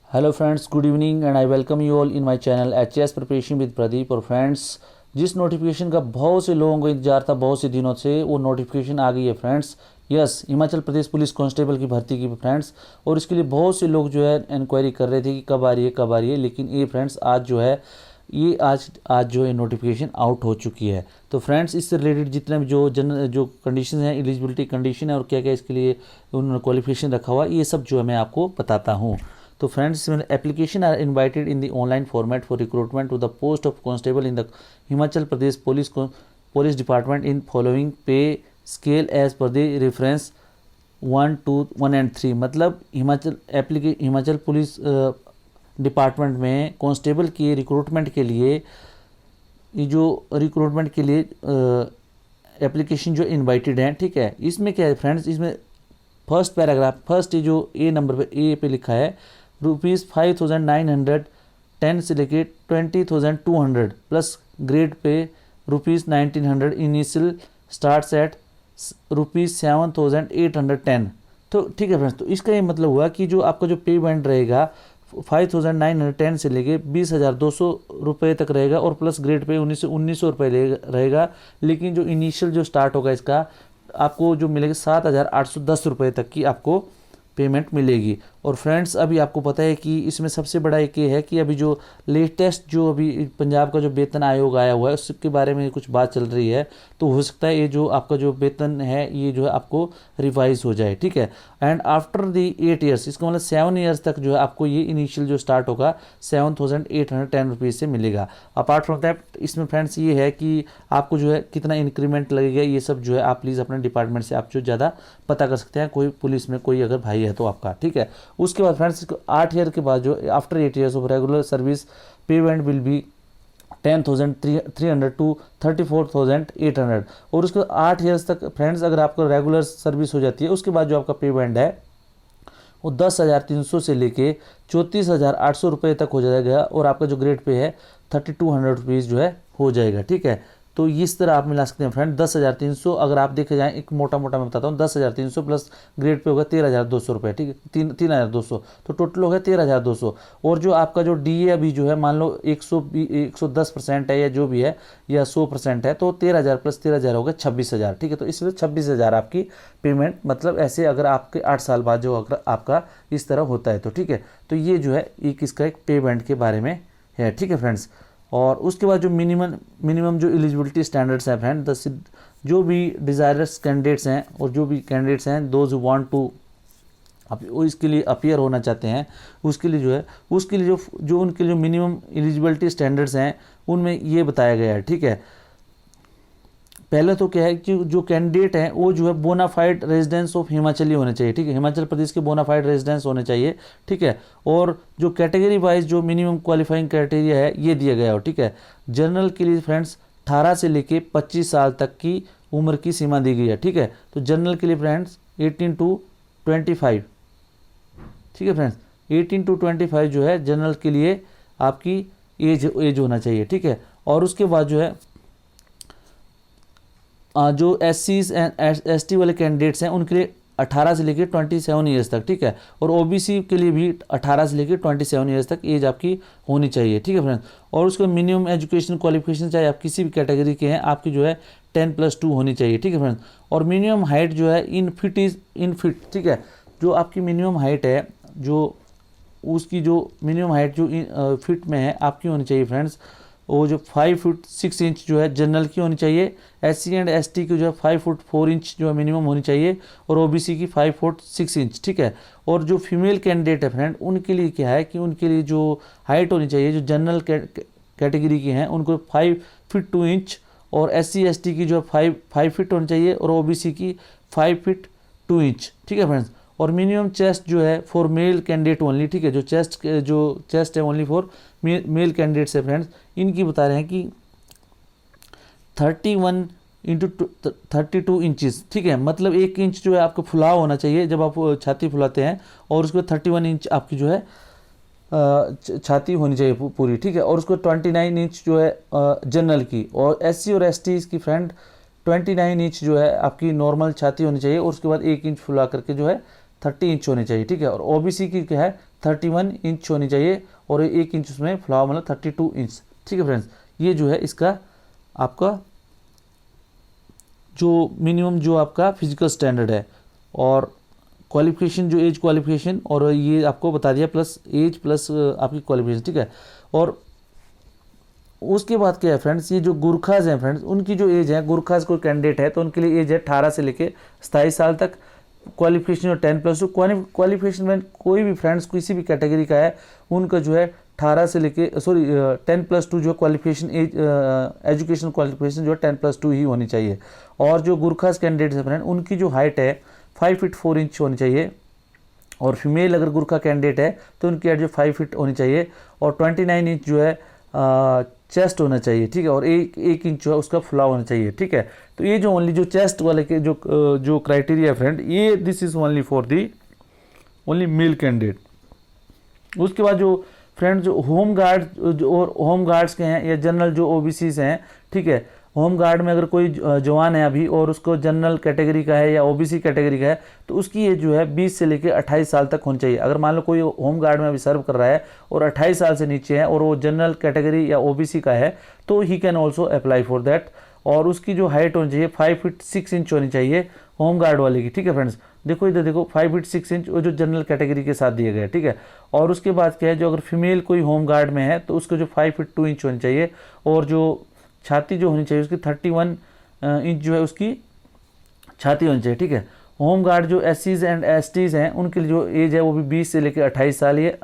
Hello friends, good evening and I welcome you all in my channel HS preparation with Pradeep. और friends, जिस notification का बहुत से लोगों को इंतजार था बहुत से दिनों से, वो नोटिफिकेशन आ गई है friends. Yes, Himachal Pradesh police constable की भर्ती की फ्रेंड्स। और इसके लिए बहुत से लोग जो है इंक्वायरी कर रहे थे कि कब आ रही है कब आ रही है, लेकिन ये फ्रेंड्स आज जो है ये आज जो है नोटिफिकेशन आउट हो चुकी है। तो फ्रेंड्स, इससे रिलेटेड जितने भी जो कंडीशन है, एलिजिबिलिटी कंडीशन है और क्या क्या इसके लिए उन्होंने क्वालिफिकेशन रखा हुआ है, ये सब जो है मैं आपको बताता हूँ। तो friends, application are invited in the online format for recruitment to the post of constable in the Himachal Pradesh police department in following pay scale as per the reference 1, 2, 1 and 3। मतलब हिमाचल पुलिस डिपार्टमेंट में कांस्टेबल के recruitment के लिए application जो invited हैं, ठीक है। इसमें क्या है फ्रेंड्स, इसमें फर्स्ट पैराग्राफ, फर्स्ट जो ए नंबर पे ए पे लिखा है ₹5,910 से लेके 20,200 plus grade pay ₹1,900 initial starts at ₹7,810। तो ठीक है फ्रेंड्स, तो इसका ये मतलब हुआ कि जो आपका जो पे बैंड रहेगा 5,910 से लेके 20,200 रुपये तक रहेगा और प्लस ग्रेड पे 1,900 रुपये रहेगा। लेकिन जो इनिशियल जो स्टार्ट होगा इसका आपको जो मिलेगा 7,810 रुपये तक की आपको पेमेंट मिलेगी। और फ्रेंड्स, अभी आपको पता है कि इसमें सबसे बड़ा एक ये है कि अभी जो लेटेस्ट जो अभी पंजाब का जो वेतन आयोग आया हुआ है उसके बारे में कुछ बात चल रही है। तो हो सकता है ये जो आपका जो वेतन है ये जो है आपको रिवाइज हो जाए, ठीक है। एंड आफ्टर द 8 ईयर्स, इसका मतलब 7 ईयर्स तक जो है आपको ये इनिशियल जो स्टार्ट होगा 7,810 रुपीज़ से मिलेगा। अपार्ट फ्रॉम दैट, इसमें फ्रेंड्स ये है कि आपको जो है कितना इंक्रीमेंट लगेगा, ये सब जो है आप प्लीज़ अपने डिपार्टमेंट से आप जो ज़्यादा पता कर सकते हैं, कोई पुलिस में कोई अगर भाई है तो आपका, ठीक है। उसके बाद फ्रेंड्स, 8 ईयर के बाद जो after 8 years of regular service payment will be 10,300 to 34,800। और उसके 8 ईयर्स तक फ्रेंड्स अगर आपका रेगुलर सर्विस हो जाती है उसके बाद जो आपका पेमेंट है वो 10,300 से लेके 34,800 रुपये तक हो जाएगा। और आपका जो ग्रेड पे है 3,200 रुपीज़ जो है हो जाएगा, ठीक है। तो इस तरह आप मिला सकते हैं फ्रेंड। 10,300 अगर आप देखे जाएँ, एक मोटा मोटा मैं बताता हूँ, 10,300 प्लस ग्रेड पे होगा 13,200 रुपये, ठीक है। 3,200 तो टोटल हो गया 13,200। और जो आपका जो डीए अभी जो है मान लो 110% है या जो भी है या 100% है, तो 13,000 प्लस 13,000 हो गया 26,000, ठीक है। तो इसमें 26,000 आपकी पेमेंट, मतलब ऐसे अगर आपके 8 साल बाद जो अगर आपका इस तरह होता है तो, ठीक है। तो ये जो है एक इसका एक पेमेंट के बारे में है, ठीक है फ्रेंड्स। और उसके बाद जो मिनिमम जो एलिजिबिलिटी स्टैंडर्ड्स हैं फ्रेंड, जो भी डिज़ायरस कैंडिडेट्स हैं और जो भी कैंडिडेट्स हैं दोज हु वांट टू इसके लिए अपीयर होना चाहते हैं, उसके लिए जो है उसके लिए जो उनके लिए मिनिमम एलिजिबिलिटी स्टैंडर्ड्स हैं उनमें ये बताया गया है, ठीक है। पहले तो क्या है कि जो कैंडिडेट हैं वो जो है बोनाफाइड रेजिडेंस ऑफ हिमाचली होने चाहिए, ठीक है। हिमाचल प्रदेश के बोनाफाइड रेजिडेंस होने चाहिए, ठीक है। और जो कैटेगरी वाइज जो मिनिमम क्वालिफाइंग क्राइटेरिया है ये दिया गया हो, ठीक है। जनरल के लिए फ्रेंड्स 18 से लेके 25 साल तक की उम्र की सीमा दी गई है, ठीक है। तो जनरल के लिए फ्रेंड्स 18 to 25, ठीक है फ्रेंड्स। 18 to 25 जो है जनरल के लिए आपकी एज होना चाहिए, ठीक है। और उसके बाद जो है जो SCs एंड ST वाले कैंडिडेट्स हैं उनके लिए 18 से लेकर 27 ईयर्स तक, ठीक है। और OBC के लिए भी 18 से लेकर 27 ईयर्स तक एज आपकी होनी चाहिए, ठीक है फ्रेंड्स। और उसका मिनिमम एजुकेशन क्वालिफिकेशन चाहे आप किसी भी कैटेगरी के हैं, आपकी जो है 10+2 होनी चाहिए, ठीक है फ्रेंड्स। और मिनिमम हाइट जो है इन फिट, ठीक है। जो आपकी मिनिमम हाइट है, जो उसकी जो मिनिमम हाइट जो फिट में है आपकी होनी चाहिए फ्रेंड्स, वो जो 5 फुट 6 इंच जो है जनरल की होनी चाहिए। SC एंड ST की जो है 5 फुट 4 इंच जो है मिनिमम होनी चाहिए। और OBC की 5 फुट 6 इंच, ठीक है। और जो फीमेल कैंडिडेट है फ्रेंड, उनके लिए क्या है कि उनके लिए जो हाइट होनी चाहिए, जो जनरल कैटेगरी की हैं उनको 5 फीट 2 इंच। और SC ST की जो 5 फीट होनी चाहिए। और OBC की 5 फीट 2 इंच, ठीक है फ्रेंड्स। और मिनिमम चेस्ट जो है फॉर मेल कैंडिडेट ओनली, ठीक है। जो चेस्ट है ओनली फॉर मेल कैंडिडेट्स है फ्रेंड्स, इनकी बता रहे हैं कि 31 इंटू 32 इंचज़, ठीक है। मतलब 1 इंच जो है आपका फुलाव होना चाहिए जब आप छाती फुलाते हैं। और उसके बाद 31 इंच आपकी जो है छाती होनी चाहिए पूरी, ठीक है। और उसको 29 इंच जो है जनरल की। और SC और ST की फ्रेंड 29 इंच जो है आपकी नॉर्मल छाती होनी चाहिए। और उसके बाद 1 इंच फुला करके जो है 30 इंच होनी चाहिए, ठीक है। और OBC की क्या है 31 इंच होनी चाहिए और 1 इंच उसमें फुलाव मतलब 32 इंच। ठीक है फ्रेंड्स, ये जो है इसका आपका जो मिनिमम जो आपका फिजिकल स्टैंडर्ड है। और क्वालिफिकेशन जो एज क्वालिफिकेशन और ये आपको बता दिया, प्लस एज प्लस आपकी क्वालिफिकेशन। ठीक है, और उसके बाद क्या है फ्रेंड्स, ये जो गुरखाज हैं फ्रेंड्स, उनकी जो एज है, गुरखाज कोई कैंडिडेट है तो उनके लिए एज है 18 से लेके 27 साल तक। क्वालिफिकेशन और 10+2 क्वालिफिकेशन में कोई भी फ्रेंड्स किसी भी कैटेगरी का है उनका जो है 18 से लेके 10+2 जो क्वालिफिकेशन एज एजुकेशन क्वालिफिकेशन जो है 10+2 ही होनी चाहिए। और जो गुरखाज कैंडिडेट्स है फ्रेंड, उनकी जो हाइट है 5 फीट 4 इंच होनी चाहिए। और फीमेल अगर गुरखा कैंडिडेट है तो उनकी हाइट जो 5 फीट होनी चाहिए और 29 इंच जो है चेस्ट होना चाहिए। ठीक है, और एक इंच जो है उसका फुलाव होना चाहिए। ठीक है, तो ये जो ओनली जो चेस्ट वाले के जो क्राइटेरिया फ्रेंड, ये this is only for the only male candidate. उसके बाद जो फ्रेंड जो होम गार्ड जो और होम गार्ड्स के हैं या जनरल जो ओबीसीज हैं, ठीक है, होम गार्ड में अगर कोई जवान है अभी और उसको जनरल कैटेगरी का है या ओबीसी कैटेगरी का है तो उसकी एज जो है 20 से लेकर 28 साल तक होनी चाहिए। अगर मान लो कोई होम गार्ड में अभी सर्व कर रहा है और 28 साल से नीचे है और वो जनरल कैटेगरी या ओबीसी का है तो he can also apply for that. और उसकी जो हाइट होनी चाहिए 5 फीट 6 इंच होनी चाहिए होम गार्ड वाले की। ठीक है फ्रेंड्स, देखो इधर देखो 5 फीट 6 इंच वो जो जनरल कैटेगरी के साथ दिए गए। ठीक है, और उसके बाद क्या है, जो अगर फीमेल कोई होम गार्ड में है तो उसको जो 5 फीट 2 इंच होनी चाहिए और जो छाती जो होनी चाहिए उसकी 31 इंच जो है उसकी छाती होनी चाहिए। ठीक है, होम गार्ड जो SCs एंड STs हैं उनके लिए जो एज है वो भी 20 से लेकर 28 साल है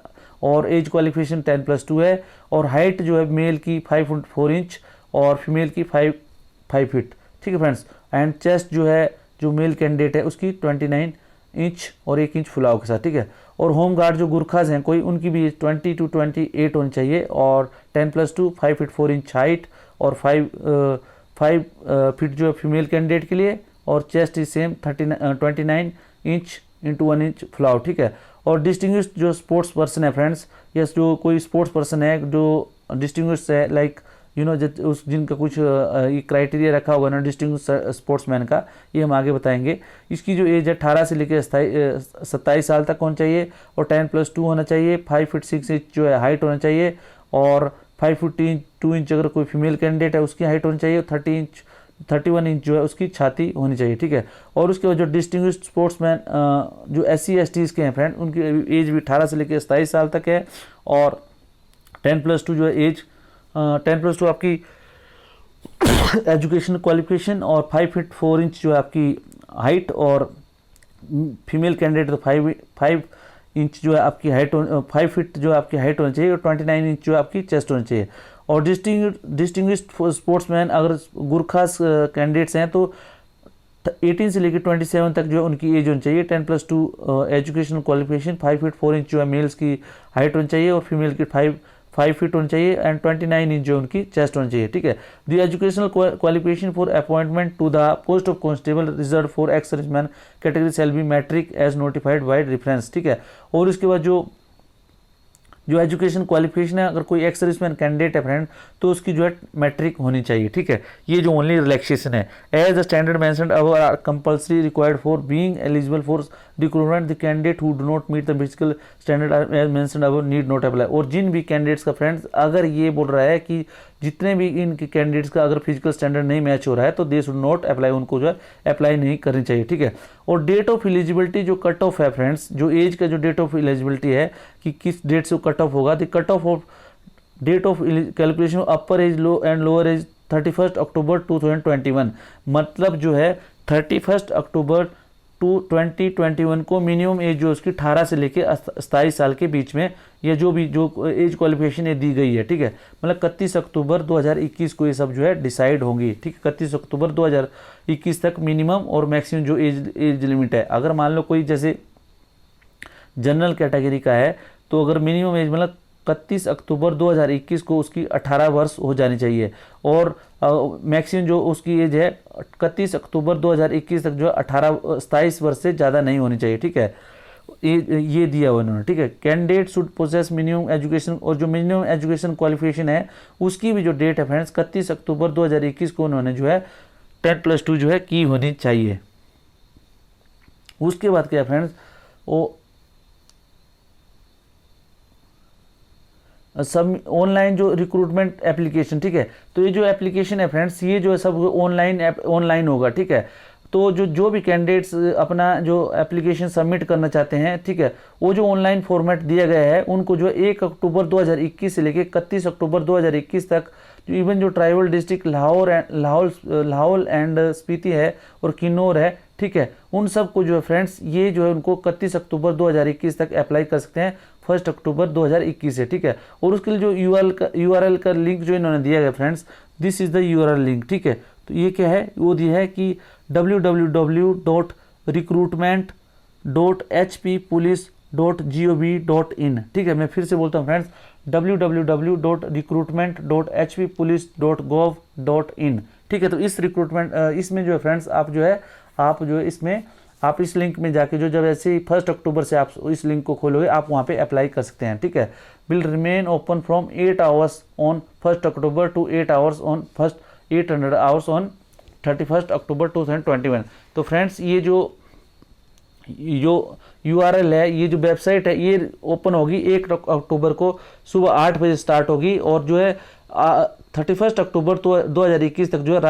और एज क्वालिफिकेशन 10+2 है। और हाइट जो है मेल की 5 फुट 4 इंच और फीमेल की 5 फीट। ठीक है फ्रेंड्स, एंड चेस्ट जो है जो मेल कैंडिडेट है उसकी 29 इंच और 1 इंच फुलाव के साथ। ठीक है, और होम गार्ड जो गुरखाज हैं कोई उनकी भी 20 to 28 होनी चाहिए और 10+2 5 फीट 4 इंच हाइट और 5 फीट जो है फीमेल कैंडिडेट के लिए और chest is same 29 inch into 1 inch फुलाव। ठीक है, और डिस्टिंग्विश जो स्पोर्ट्स पर्सन है फ्रेंड्स, यस जो कोई स्पोर्ट्स पर्सन है जो डिस्टिंग्विश है लाइक उस जिनका कुछ ये क्राइटेरिया रखा होगा ना डिस्टिंग्विश स्पोर्ट्समैन का, ये हम आगे बताएंगे। इसकी जो एज है 18 से लेकर 27 साल तक होनी चाहिए और 10+2 होना चाहिए। 5 फीट 6 इंच जो है हाइट होना चाहिए और 5 फीट 2 इंच अगर कोई फीमेल कैंडिडेट है उसकी हाइट होनी चाहिए। 31 इंच जो है उसकी छाती होनी चाहिए। ठीक है, और उसके बाद जो डिस्टिंग्विश्ड स्पोर्ट्समैन जो SC STs के हैं फ्रेंड, उनकी एज भी 18 से लेकर 27 साल तक है और 10+2 जो है एज 10+2 आपकी एजुकेशन क्वालिफिकेशन और 5 फीट 4 इंच जो है आपकी हाइट और फीमेल कैंडिडेट तो 5 इंच जो है आपकी हाइट 5 फीट जो है आपकी हाइट होनी चाहिए और 29 इंच जो है आपकी चेस्ट होनी चाहिए। और डिस्टिंग्विश्ड स्पोर्ट्समैन अगर गुरखास कैंडिडेट्स हैं तो 18 से लेकर 27 तक जो है उनकी एज होनी चाहिए। 10+2 एजुकेशन क्वालिफिकेशन 5 फीट 4 इंच जो है मेल्स की हाइट होनी चाहिए और फीमेल की 5 फीट होनी चाहिए एंड 29 इंच जो उनकी चेस्ट होनी चाहिए। ठीक है, the educational qualification for appointment to the post of constable reserve for ex serviceman category shall be matric as notified by reference. ठीक है, और उसके बाद जो एजुकेशन क्वालिफिकेशन है अगर कोई एक्स सर्विसमैन कैंडिडेट है फ्रेंड तो उसकी जो है मैट्रिक होनी चाहिए। ठीक है, ये जो ओनली रिलैक्सेशन है as the standard mentioned above are compulsory required for being eligible for recruitment the candidate who do not meet the physical standard as mentioned above need not apply. और जिन भी कैंडिडेट्स का friends अगर ये बोल रहा है कि जितने भी इनके कैंडिडेट्स का अगर फिजिकल स्टैंडर्ड नहीं मैच हो रहा है तो दे शुड नॉट अप्लाई, उनको जो है अप्लाई नहीं करनी चाहिए। ठीक है, और डेट ऑफ एलिजिबिलिटी जो कट ऑफ है फ्रेंड्स, जो एज का जो डेट ऑफ एलिजिबिलिटी है कि किस डेट से कट ऑफ होगा, the cut off date of calculation upper age low and lower age 31 October 2021। मतलब जो है 31 अक्टूबर 2021 को मिनिमम एज जो उसकी 18 से लेके 27 साल के बीच में या जो भी जो एज क्वालिफिकेशन ये दी गई है। ठीक है, मतलब 31 अक्टूबर 2021 को ये सब जो है डिसाइड होंगी। ठीक है, 31 अक्टूबर 2021 तक मिनिमम और मैक्सिमम जो एज लिमिट है। अगर मान लो कोई जैसे जनरल कैटेगरी का है तो अगर मिनिमम एज मतलब 31 अक्टूबर 2021 को उसकी 18 वर्ष हो जानी चाहिए और मैक्सिमम जो उसकी एज है 31 अक्टूबर 2021 तक जो 27 वर्ष से ज़्यादा नहीं होनी चाहिए। ठीक है, ये दिया हुआ उन्होंने। ठीक है, candidate should possess minimum education और जो मिनिमम एजुकेशन क्वालिफिकेशन है उसकी भी जो डेट है फ्रेंड्स 31 अक्टूबर 2021 को उन्होंने जो है 10+2 जो है की होनी चाहिए। उसके बाद क्या है फ्रेंड्स, वो सब ऑनलाइन जो रिक्रूटमेंट एप्लीकेशन, ठीक है। तो ये जो एप्लीकेशन है फ्रेंड्स, ये जो है सब ऑनलाइन होगा, ठीक है। तो जो भी कैंडिडेट्स अपना जो एप्लीकेशन सबमिट करना चाहते हैं, ठीक है, वो जो ऑनलाइन फॉर्मेट दिया गया है उनको जो 1 अक्टूबर 2021 से लेकर 31 अक्टूबर 2021 तक इवन जो tribal district Lahaul and Spiti है और किन्नौर है, ठीक है, उन सब को जो है फ्रेंड्स ये जो है उनको 31 अक्टूबर 2021 तक अप्लाई कर सकते हैं 1 अक्टूबर 2021 से, ठीक है। और उसके लिए जो URL का लिंक जो इन्होंने दिया है friends, this is the URL link, ठीक है। तो ये क्या है, वो दिया है कि www.recruitment.hppolice.gov.in, ठीक है। मैं फिर से बोलता हूँ फ्रेंड्स, www.recruitment.hppolice.gov.in, ठीक है। तो इस इसमें जो है फ्रेंड्स आप इस लिंक में जाके जब ऐसे ही 1 अक्टूबर से आप इस लिंक को खोलोगे, आप वहाँ पे अप्लाई कर सकते हैं, ठीक है। Will remain open from 8 hours on 1 October to 800 hours on 31 October 2021। तो फ्रेंड्स ये जो URL है, ये जो वेबसाइट है, ये ओपन होगी 1 अक्टूबर को सुबह 8 बजे स्टार्ट होगी और जो है 31 अक्टूबर 2021 तक जो है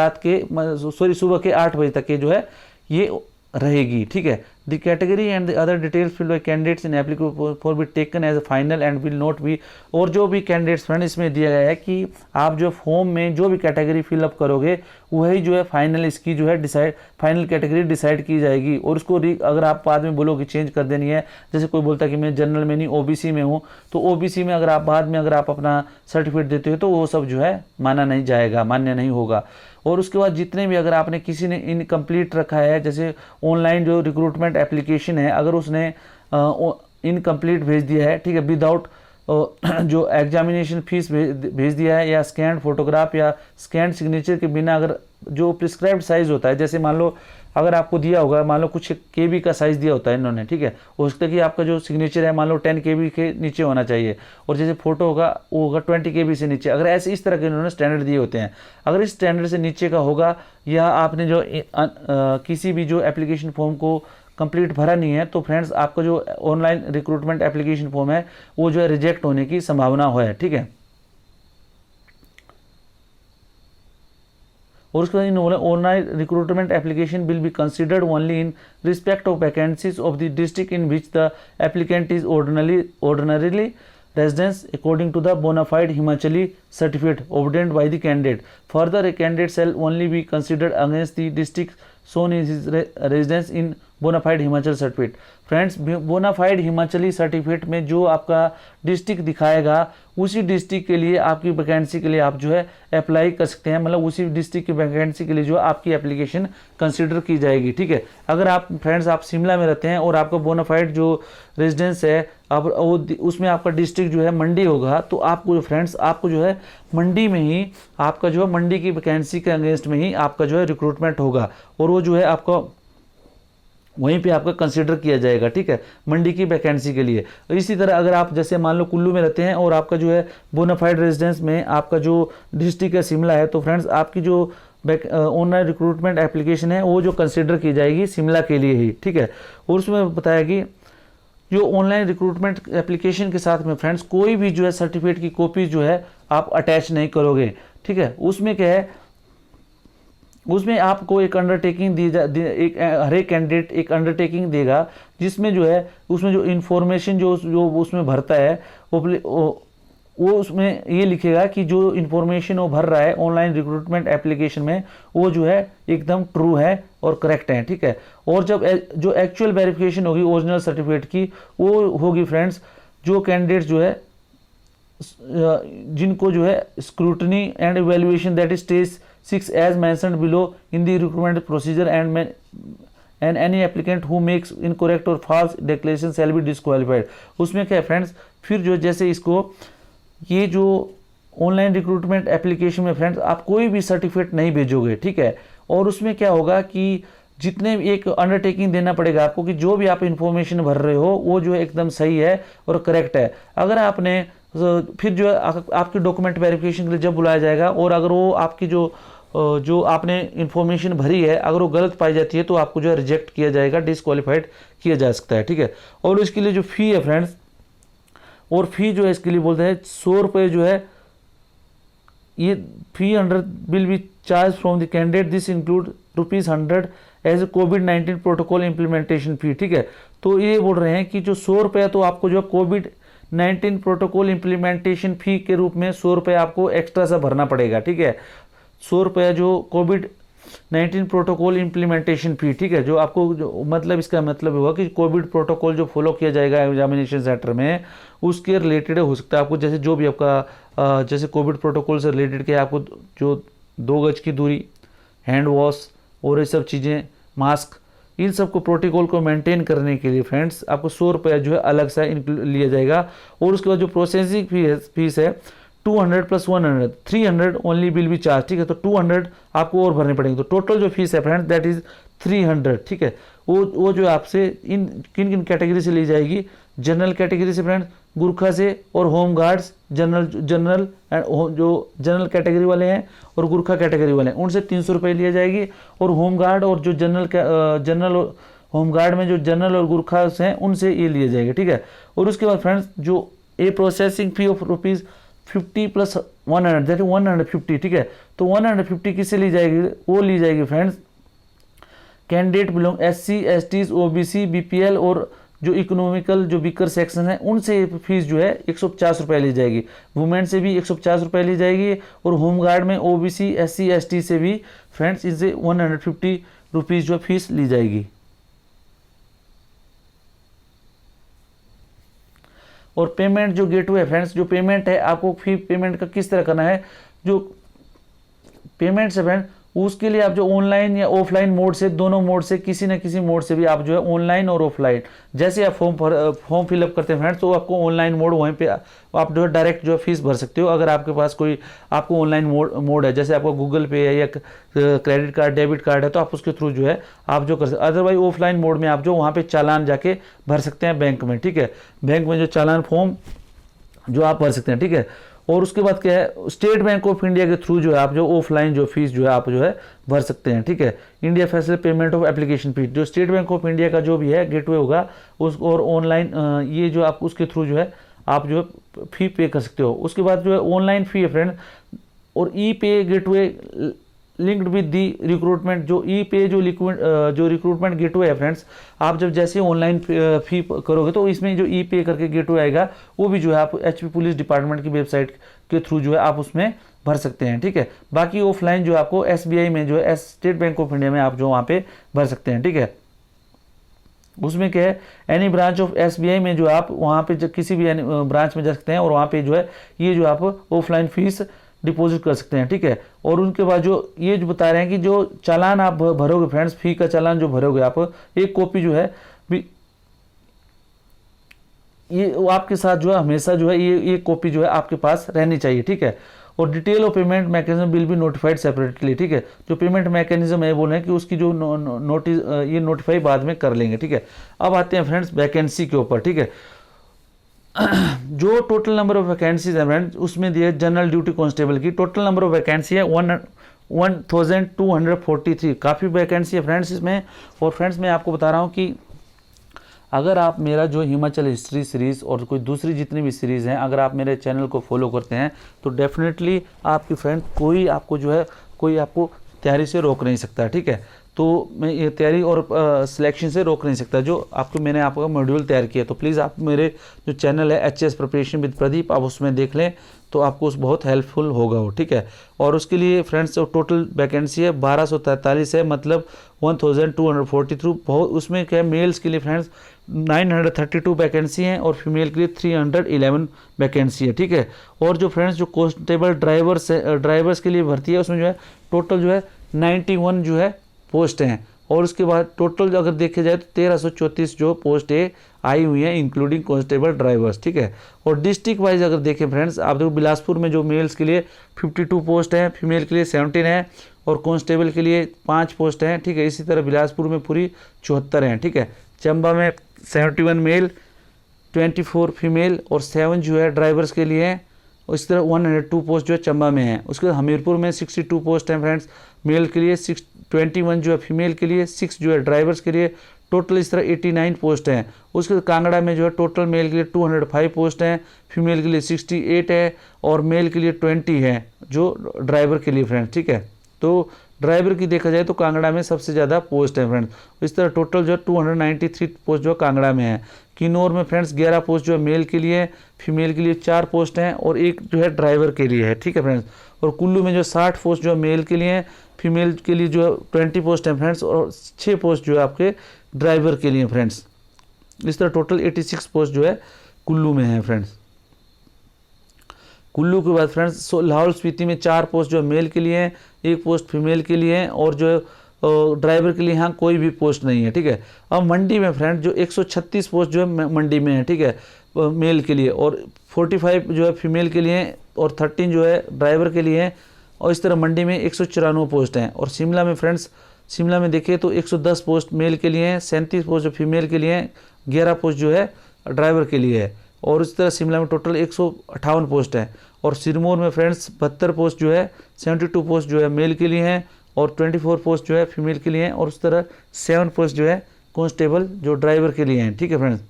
सुबह के 8 बजे तक ये जो है ये रहेगी, ठीक है। The category and the other details filled by candidates in applicable for be taken as a final and will not be, और जो भी कैंडिडेट्स फ्रेंड इसमें दिया गया है कि आप जो फॉर्म में जो भी कैटेगरी फिलअप करोगे वही जो है फाइनल इसकी जो है फाइनल कैटेगरी डिसाइड की जाएगी। और उसको अगर आप बाद में बोलो कि चेंज कर देनी है, जैसे कोई बोलता है कि मैं जनरल में नहीं OBC में हूँ, तो OBC में अगर आप बाद में अपना सर्टिफिकेट देते हो तो वो सब जो है माना नहीं जाएगा, मान्य नहीं होगा। और उसके बाद जितने भी अगर आपने किसी ने इनकम्प्लीट रखा है, जैसे ऑनलाइन जो रिक्रूटमेंट एप्लीकेशन है, अगर उसने इनकम्प्लीट भेज दिया है, ठीक है, विदाउट जो एग्जामिनेशन फीस भेज दिया है, या स्कैन फोटोग्राफ या स्कैन सिग्नेचर के बिना, अगर जो प्रिस्क्राइब्ड साइज होता है, जैसे मान लो अगर आपको दिया होगा, मान लो कुछ KB का साइज़ दिया होता है इन्होंने, ठीक है, हो सकता है कि आपका जो सिग्नेचर है मान लो 10 KB के नीचे होना चाहिए, और जैसे फोटो होगा वो होगा 20 KB से नीचे, अगर ऐसे इस तरह के इन्होंने स्टैंडर्ड दिए होते हैं। अगर इस स्टैंडर्ड से नीचे का होगा, या आपने जो किसी भी जो एप्लीकेशन फॉर्म को कंप्लीट भरा नहीं है, तो फ्रेंड्स आपका जो ऑनलाइन रिक्रूटमेंट एप्लीकेशन फॉर्म है वो जो है रिजेक्ट होने की संभावना है, ठीक है। और उसके बाद इन्होंने online recruitment application will be considered only in respect of vacancies of the district in which the applicant is ordinarily residence according to the bona fide Himachali certificate obtained by the candidate. Further, a candidate shall only be considered against the district shown in his residence in bona fide Himachal certificate. Friends, bona fide Himachali certificate में जो आपका district दिखाएगा उसी district के लिए आपकी vacancy के लिए आप जो है अप्लाई कर सकते हैं, मतलब उसी डिस्ट्रिक्ट की वैकेंसी के लिए जो आपकी एप्लीकेशन कंसिडर की जाएगी, ठीक है। अगर आप फ्रेंड्स आप शिमला में रहते हैं और आपका bona fide जो रेजिडेंस है अब उसमें आपका डिस्ट्रिक्ट जो है मंडी होगा, तो आपको फ्रेंड्स आपको जो है मंडी में ही आपका जो है मंडी की वैकेंसी के अगेंस्ट में ही आपका जो है रिक्रूटमेंट होगा, और वो जो है आपका वहीं पे आपका कंसिडर किया जाएगा, ठीक है, मंडी की वैकेंसी के लिए। इसी तरह अगर आप जैसे मान लो कुल्लू में रहते हैं और आपका जो है bona fide रेजिडेंस में आपका जो डिस्ट्रिक्ट है शिमला है, तो फ्रेंड्स आपकी जो ऑनलाइन रिक्रूटमेंट एप्लीकेशन है वो जो कंसिडर की जाएगी शिमला के लिए ही, ठीक है। और उसमें बताया कि जो ऑनलाइन रिक्रूटमेंट एप्लीकेशन के साथ में फ्रेंड्स कोई भी जो है सर्टिफिकेट की कॉपी जो है आप अटैच नहीं करोगे, ठीक है। उसमें क्या है, उसमें आपको एक अंडरटेकिंग हर एक कैंडिडेट एक अंडरटेकिंग देगा, जिसमें जो है उसमें जो इन्फॉर्मेशन जो उसमें भरता है वो उसमें ये लिखेगा कि जो इन्फॉर्मेशन वो भर रहा है ऑनलाइन रिक्रूटमेंट एप्लीकेशन में वो जो है एकदम ट्रू है और करेक्ट है, ठीक है। और जब जो एक्चुअल वेरिफिकेशन होगी ओरिजिनल सर्टिफिकेट की वो होगी फ्रेंड्स जो कैंडिडेट जो है जिनको जो है scrutiny and evaluation that is stage 6 as mentioned below in the recruitment procedure and any applicant who makes incorrect or false declaration shall be disqualified. उसमें क्या है फ्रेंड्स, फिर जो जैसे इसको ये जो ऑनलाइन रिक्रूटमेंट एप्लीकेशन में फ्रेंड्स आप कोई भी सर्टिफिकेट नहीं भेजोगे, ठीक है। और उसमें क्या होगा कि जितने भी एक अंडरटेकिंग देना पड़ेगा आपको कि जो भी आप इंफॉर्मेशन भर रहे हो वो जो है एकदम सही है और करेक्ट है। अगर आपने फिर जो है आपकी डॉक्यूमेंट वेरिफिकेशन के लिए जब बुलाया जाएगा और अगर वो आपकी जो आपने इंफॉर्मेशन भरी है अगर वो गलत पाई जाती है तो आपको जो है रिजेक्ट किया जाएगा, डिसक्वालीफाइड किया जा सकता है, ठीक है। और इसके लिए जो फ़ी है फ्रेंड्स और फी जो है इसके लिए बोलते हैं 100 रुपये जो है ये fee 100 will be charge from the candidate, this include ₹100 as a कोविड-19 प्रोटोकॉल इम्प्लीमेंटेशन फी। ठीक है, तो ये बोल रहे हैं कि जो 100 रुपये तो आपको जो कोविड-19 प्रोटोकॉल इम्प्लीमेंटेशन फी के रूप में 100 रुपये आपको एक्स्ट्रा सा भरना पड़ेगा। ठीक है, 100 रुपये जो कोविड-19 प्रोटोकॉल इम्प्लीमेंटेशन फी, ठीक है, जो आपको जो मतलब इसका मतलब हुआ कि कोविड प्रोटोकॉल जो फॉलो किया जाएगा एग्जामिनेशन सेंटर में उसके रिलेटेड हो सकता है आपको, जैसे जो भी आपका जैसे कोविड प्रोटोकॉल से रिलेटेड के आपको जो 2 गज की दूरी, हैंड वॉश और ये सब चीज़ें, मास्क, इन सब को प्रोटोकॉल को मेंटेन करने के लिए फ्रेंड्स आपको 100 रुपये जो है अलग से लिया जाएगा। और उसके बाद जो प्रोसेसिंग फीस है 200 + 100 300 ओनली विल बी चार्ज। ठीक है, तो 200 आपको और भरने पड़ेंगे, तो टोटल जो फीस है फ्रेंड्स दैट इज 300। ठीक है, वो जो आपसे किन किन कैटेगरी से ली जाएगी, जनरल कैटेगरी से फ्रेंड्स, गुरखा से और होम गार्ड्स, जनरल जो जनरल कैटेगरी वाले हैं और गुरखा कैटेगरी वाले हैं उनसे 300 रुपये लिया जाएगी। और होम गार्ड और जो जनरल होम गार्ड में जो जनरल और गुरखा हैं उनसे ये लिए जाएंगे। ठीक है, और उसके बाद फ्रेंड्स जो a processing fee of ₹50 + 100 that is 150। ठीक है, तो 150 किससे ली जाएगी, वो ली जाएगी friends candidate belong SC STs OBC BPL और जो इकोनॉमिकल जो वीकर सेक्शन है उनसे फीस जो है 150 रुपये ली जाएगी। वुमेन से भी 150 रुपये ली जाएगी और होम गार्ड में OBC SC ST से भी फ्रेंड्स इनसे 150 रुपीज़ जो फीस ली जाएगी। और पेमेंट जो गेटवे है फ्रेंड्स, जो पेमेंट है आपको फी पेमेंट का किस तरह करना है, जो पेमेंट से फ्रेंड उसके लिए आप जो ऑनलाइन या ऑफलाइन मोड से, दोनों मोड से किसी न किसी मोड से भी आप जो है ऑनलाइन और ऑफलाइन, जैसे आप फॉर्म फिलअप करते हैं फ्रेंड्स तो आपको ऑनलाइन मोड वहीं पे आप जो है डायरेक्ट जो है फीस भर सकते हो। अगर आपके पास कोई आपको ऑनलाइन मोड है, जैसे आपका गूगल पे है या क्रेडिट कार्ड डेबिट कार्ड है, तो आप उसके थ्रू जो है आप जो कर सकते। अदरवाइज ऑफलाइन मोड में आप जो वहाँ पे चालान जाके भर सकते हैं बैंक में। ठीक है, बैंक में जो चालान फॉर्म जो आप भर सकते हैं। ठीक है, और उसके बाद क्या है, स्टेट बैंक ऑफ इंडिया के थ्रू जो है आप जो ऑफलाइन जो फीस जो है आप जो है भर सकते हैं। ठीक है, India facility payment of application fees, जो स्टेट बैंक ऑफ इंडिया का जो भी है गेटवे होगा उस और ऑनलाइन ये जो आप उसके थ्रू जो है आप जो है फी पे कर सकते हो। उसके बाद जो है ऑनलाइन फी है फ्रेंड, और ई पे gateway linked with the recruitment, जो ई पे जो रिक्रूटमेंट गेटवे है फ्रेंड्स, आप जब जैसे ऑनलाइन फी करोगे तो इसमें जो ई पे करके गेटवे आएगा वो भी जो है आप HP पुलिस डिपार्टमेंट की वेबसाइट के थ्रू जो है आप उसमें भर सकते हैं। ठीक है, बाकी ऑफलाइन जो आपको SBI में जो है स्टेट बैंक ऑफ इंडिया में आप जो वहाँ पे भर सकते हैं। ठीक है, उसमें क्या है, एनी ब्रांच ऑफ SBI में जो आप वहाँ पे किसी भी ब्रांच में जा सकते हैं और वहाँ पे जो है ये जो आप ऑफलाइन फीस डिपॉजिट कर सकते हैं। ठीक है, और उनके बाद जो ये जो बता रहे हैं कि जो चालान आप भरोगे फ्रेंड्स, फी का चालान जो भरोगे आप, एक कॉपी जो है ये आपके साथ जो है हमेशा जो है ये कॉपी जो है आपके पास रहनी चाहिए। ठीक है, और detail of payment mechanism will be notified separately. ठीक है, जो पेमेंट मैकेनिज्म है बोल रहे हैं कि उसकी जो नोटिस ये नोटिफाई बाद में कर लेंगे। ठीक है, अब आते हैं फ्रेंड्स वैकेंसी के ऊपर। ठीक है, जो टोटल नंबर ऑफ वैकेंसीज है फ्रेंड्स उसमें दिया जनरल ड्यूटी कांस्टेबल की टोटल नंबर ऑफ वैकेंसी है 1243। काफ़ी वैकेंसी है फ्रेंड्स इसमें। और फ्रेंड्स मैं आपको बता रहा हूँ कि अगर आप मेरा जो हिमाचल हिस्ट्री सीरीज़ और कोई दूसरी जितनी भी सीरीज़ हैं, अगर आप मेरे चैनल को फॉलो करते हैं तो डेफिनेटली आपकी फ्रेंड कोई आपको जो है कोई आपको तैयारी से रोक नहीं सकता। ठीक है, तो मैं ये तैयारी और सिलेक्शन से रोक नहीं सकता। जो मैंने आपका मॉड्यूल तैयार किया, तो प्लीज़ आप मेरे जो चैनल है HS प्रिपरेशन विद प्रदीप, आप उसमें देख लें तो आपको उस बहुत हेल्पफुल होगा वो। ठीक है, और उसके लिए फ्रेंड्स जो टोटल वैकेंसी है 1243 है, मतलब 1243। बहुत उसमें क्या है, मेल्स के लिए फ्रेंड्स 932 वैकेंसी हैं और फीमेल के लिए 311 वैकेंसी है। ठीक है, और जो फ्रेंड्स जो कांस्टेबल ड्राइवर्स के लिए भर्ती है उसमें जो है टोटल जो है 91 जो है पोस्ट हैं। और उसके बाद टोटल अगर देखे जाए तो 1334 जो पोस्ट आई हुई हैं इंक्लूडिंग कांस्टेबल ड्राइवर्स। ठीक है, और डिस्ट्रिक्ट वाइज अगर देखें फ्रेंड्स, आप देखो बिलासपुर में जो मेल्स के लिए 52 पोस्ट हैं, फीमेल के लिए 17 हैं और कांस्टेबल के लिए 5 पोस्ट हैं। ठीक है, इसी तरह बिलासपुर में पूरी 74 हैं। ठीक है, चंबा में 71 मेल 24 फीमेल और 7 जो है ड्राइवर्स के लिए हैं। और इस तरह 102 पोस्ट जो है चंबा में है। उसके बाद हमीरपुर में 62 पोस्ट हैं फ्रेंड्स मेल के लिए, 21 जो है फीमेल के लिए, 6 जो है ड्राइवर्स के लिए। टोटल इस तरह 89 पोस्ट हैं। उसके बाद कांगड़ा में जो है टोटल मेल के लिए 205 पोस्ट हैं, फीमेल के लिए 68 है और मेल के लिए 20 है जो ड्राइवर के लिए फ्रेंड्स, ठीक है। तो ड्राइवर की देखा जाए तो कांगड़ा में सबसे ज़्यादा पोस्ट है फ्रेंड्स। इस तरह टोटल जो है 293 पोस्ट जो कांगड़ा में है। किन्नौर में फ्रेंड्स 11 पोस्ट जो है मेल के लिए, फीमेल के लिए 4 पोस्ट हैं और एक जो है ड्राइवर के लिए है, ठीक है फ्रेंड्स। और कुल्लू में जो 60 पोस्ट जो है मेल के लिए, फीमेल के लिए जो है 20 पोस्ट हैं फ्रेंड्स और 6 पोस्ट जो है आपके ड्राइवर के लिए फ्रेंड्स। इस तरह टोटल 86 पोस्ट जो है कुल्लू में है फ्रेंड्स। कुल्लू के बाद फ्रेंड्स लाहौल स्पीति में 4 पोस्ट जो मेल के लिए हैं, 1 पोस्ट फीमेल के लिए हैं और जो ड्राइवर के लिए यहाँ कोई भी पोस्ट नहीं है, ठीक है। अब मंडी में फ्रेंड्स जो 136 पोस्ट जो है मंडी में है, ठीक है, मेल के लिए और 45 जो है फीमेल के लिए और 13 जो है ड्राइवर के लिए हैं। और इस तरह मंडी में 194 पोस्ट हैं। और शिमला में फ्रेंड्स, शिमला में देखिए तो 110 पोस्ट मेल के लिए हैं, 37 पोस्ट जो फीमेल के लिए हैं, 11 पोस्ट जो है ड्राइवर के लिए है। और इस तरह शिमला में टोटल 158 पोस्ट हैं। और सिरमौर में फ्रेंड्स 72 पोस्ट जो है, 72 पोस्ट जो है मेल के लिए हैं और 24 पोस्ट जो है फीमेल के लिए हैं। और उस तरह 7 पोस्ट जो है कांस्टेबल जो ड्राइवर के लिए हैं, ठीक है फ्रेंड्स।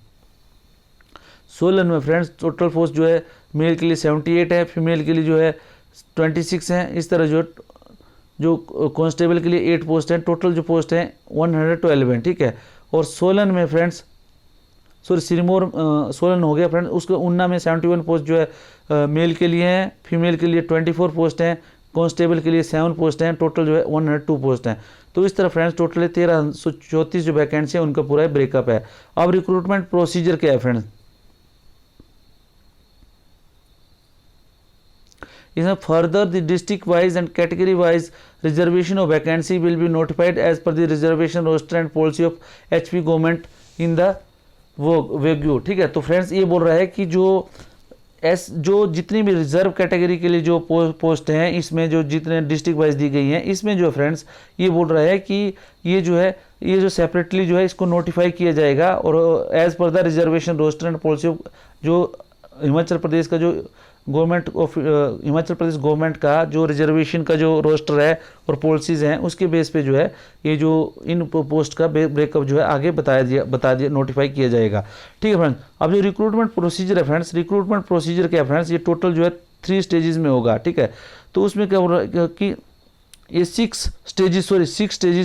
सोलन में फ्रेंड्स टोटल पोस्ट जो है मेल के लिए 78 है, फीमेल के लिए जो है 26 हैं। इस तरह जो कांस्टेबल के लिए 8 पोस्ट हैं। टोटल जो पोस्ट हैं 112 हैं, ठीक है। और सोलन में फ्रेंड्स सिरमौर सोलन हो गया फ्रेंड्स, उसके उन्ना में 71 पोस्ट जो है मेल के लिए हैं, फीमेल के लिए 24 पोस्ट हैं, कांस्टेबल के लिए 7 पोस्ट हैं। टोटल जो है 102 पोस्ट हैं। तो इस तरह फ्रेंड्स टोटल 1334 जो वैकेंसी है उनका पूरा ब्रेकअप है। अब रिक्रूटमेंट प्रोसीजर क्या है फ्रेंड्स, इसमें further the district wise and category wise reservation of vacancy will be notified as per the reservation roster and policy of HP government in the vogue, ठीक है। तो फ्रेंड्स ये बोल रहा है कि जो जितनी भी रिजर्व कैटेगरी के लिए जो पोस्ट हैं, इसमें जो जितने डिस्ट्रिक्ट वाइज दी गई हैं, इसमें जो फ्रेंड्स ये बोल रहा है कि ये जो सेपरेटली जो है इसको नोटिफाई किया जाएगा और as per the reservation roster and policy of जो हिमाचल प्रदेश का जो government of Himachal Pradesh government का जो रिजर्वेशन का जो रोस्टर है और पॉलिसीज़ हैं उसके बेस पे जो है ये जो इन पोस्ट का ब्रेकअप जो है आगे बता दिया नोटिफाई किया जाएगा, ठीक है फ्रेंड्स। अब जो रिक्रूटमेंट प्रोसीजर है फ्रेंड्स, रिक्रूटमेंट प्रोसीजर क्या है फ्रेंड्स, ये टोटल जो है 3 स्टेजेस में होगा, ठीक है। तो उसमें क्या हो रहा है कि ये 6 स्टेजेस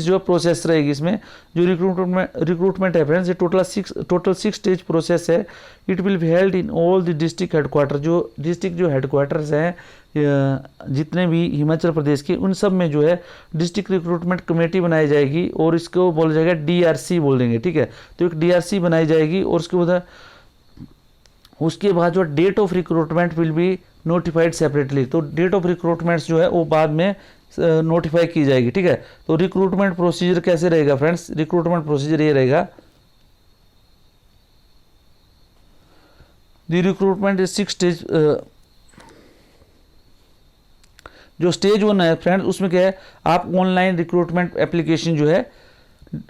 जो है प्रोसेस रहेगी। इसमें जो रिक्रूटमेंट है फ्रेंड्स, ये टोटल 6 स्टेज प्रोसेस है। It will be held in all the district headquarter, जो डिस्ट्रिक्ट जो हेडक्वार्टर्स हैं जितने भी हिमाचल प्रदेश के, उन सब में जो है डिस्ट्रिक्ट रिक्रूटमेंट कमेटी बनाई जाएगी और इसको बोला जाएगा DRC बोल देंगे, ठीक है। तो एक DRC बनाई जाएगी और उसके बाद जो date of recruitment will be notified separately. तो डेट ऑफ रिक्रूटमेंट्स जो है वो बाद में नोटिफाई की जाएगी, ठीक है। तो रिक्रूटमेंट प्रोसीजर कैसे रहेगा फ्रेंड्स, रिक्रूटमेंट प्रोसीजर ये रहेगा, द रिक्रूटमेंट इज 6 स्टेज। जो स्टेज 1 है फ्रेंड्स उसमें क्या है, आप ऑनलाइन रिक्रूटमेंट एप्लीकेशन जो है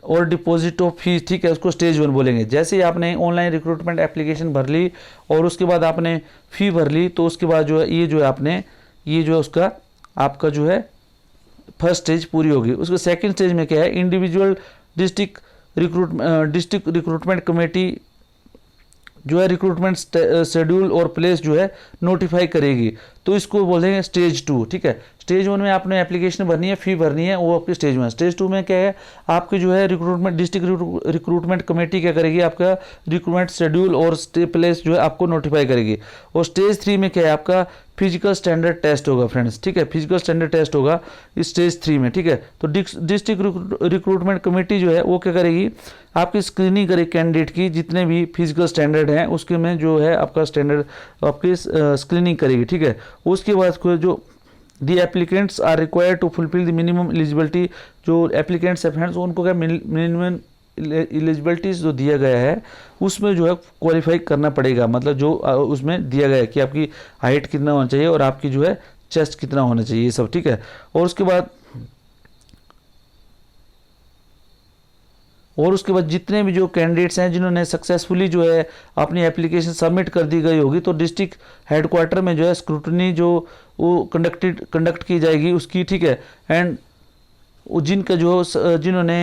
और डिपॉजिट ऑफ फीस, ठीक है, उसको स्टेज 1 बोलेंगे। जैसे ही आपने ऑनलाइन रिक्रूटमेंट एप्लीकेशन भर ली और उसके बाद आपने फ़ी भर ली, तो उसके बाद जो है ये जो है उसका आपका जो है फर्स्ट स्टेज पूरी होगी। उसके सेकंड स्टेज में क्या है, इंडिविजुअल डिस्ट्रिक्ट रिक्रूटमेंट कमेटी जो है रिक्रूटमेंट शेड्यूल और प्लेस जो है नोटिफाई करेगी, तो इसको बोलेंगे स्टेज 2, ठीक है। स्टेज 1 में आपने एप्लीकेशन भरनी है, फी भरनी है, वो आपकी स्टेज 1। स्टेज 2 में क्या है, आपकी जो है डिस्ट्रिक्ट रिक्रूटमेंट कमेटी क्या करेगी, आपका रिक्रूटमेंट शेड्यूल और प्लेस जो है आपको नोटिफाई करेगी। और स्टेज 3 में क्या है, आपका फिजिकल स्टैंडर्ड टेस्ट होगा फ्रेंड्स, ठीक है, फिजिकल स्टैंडर्ड टेस्ट होगा इस स्टेज 3 में, ठीक है। तो डिस्ट्रिक्ट रिक्रूटमेंट कमेटी जो है वो क्या करेगी, आपकी स्क्रीनिंग करेगी कैंडिडेट की, जितने भी फिजिकल स्टैंडर्ड हैं उसके में जो है आपका स्टैंडर्ड आपकी स्क्रीनिंग करेगी, ठीक है। उसके बाद जो the applicants are required to fulfil the minimum eligibility, जो एप्लीकेंट्स है फ्रेंड्स उनको क्या मिनिमम एलिजिबिलिटीज जो दिया गया है उसमें जो है क्वालिफाई करना पड़ेगा, मतलब जो उसमें दिया गया है कि आपकी हाइट कितना होना चाहिए और आपकी जो है चेस्ट कितना होना चाहिए, ये सब, ठीक है। और उसके बाद जितने भी जो कैंडिडेट्स हैं जिन्होंने सक्सेसफुली जो है अपनी एप्लीकेशन सबमिट कर दी गई होगी, तो डिस्ट्रिक्ट हेडक्वार्टर में जो है स्क्रूटनी जो वो कंडक्ट की जाएगी उसकी, ठीक है। एंड वो जिनका जो जिन्होंने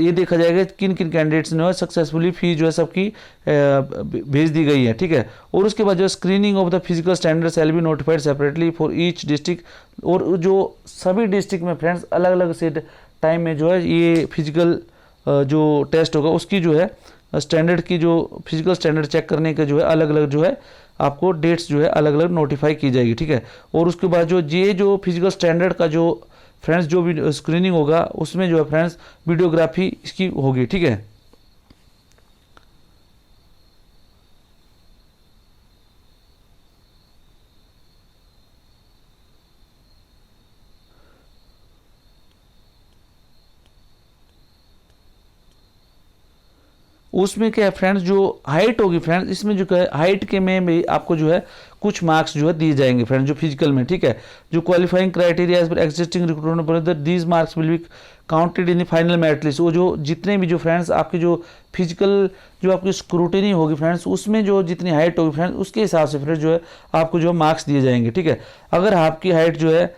ये देखा जाएगा किन किन कैंडिडेट्स ने सक्सेसफुली फी जो है सबकी भेज दी गई है, ठीक है। और उसके बाद जो screening of the physical standard shall be notified separately for each district. और जो सभी डिस्ट्रिक्ट में फ्रेंड्स अलग अलग से टाइम में जो है ये फिजिकल जो टेस्ट होगा उसकी जो है स्टैंडर्ड की जो फिजिकल स्टैंडर्ड चेक करने का जो है अलग अलग जो है आपको डेट्स जो है अलग अलग नोटिफाई की जाएगी, ठीक है। और उसके बाद जो फिजिकल स्टैंडर्ड का जो फ्रेंड्स जो भी स्क्रीनिंग होगा उसमें जो है फ्रेंड्स वीडियोग्राफी इसकी होगी, ठीक है। उसमें क्या है फ्रेंड्स, जो हाइट होगी फ्रेंड्स, इसमें जो है हाइट के में भी आपको जो है कुछ मार्क्स जो है दिए जाएंगे फ्रेंड्स जो फिजिकल में, ठीक है। जो qualifying criteria as per existing recruitment these marks will be counted in the final merit list. वो जो जितने भी जो फ्रेंड्स आपके जो फिजिकल जो आपकी स्क्रूटिनी होगी फ्रेंड्स उसमें जो जितनी हाइट होगी फ्रेंड्स उसके हिसाब से फ्रेंड्स जो है आपको जो मार्क्स दिए जाएंगे, ठीक है। अगर आपकी हाइट जो है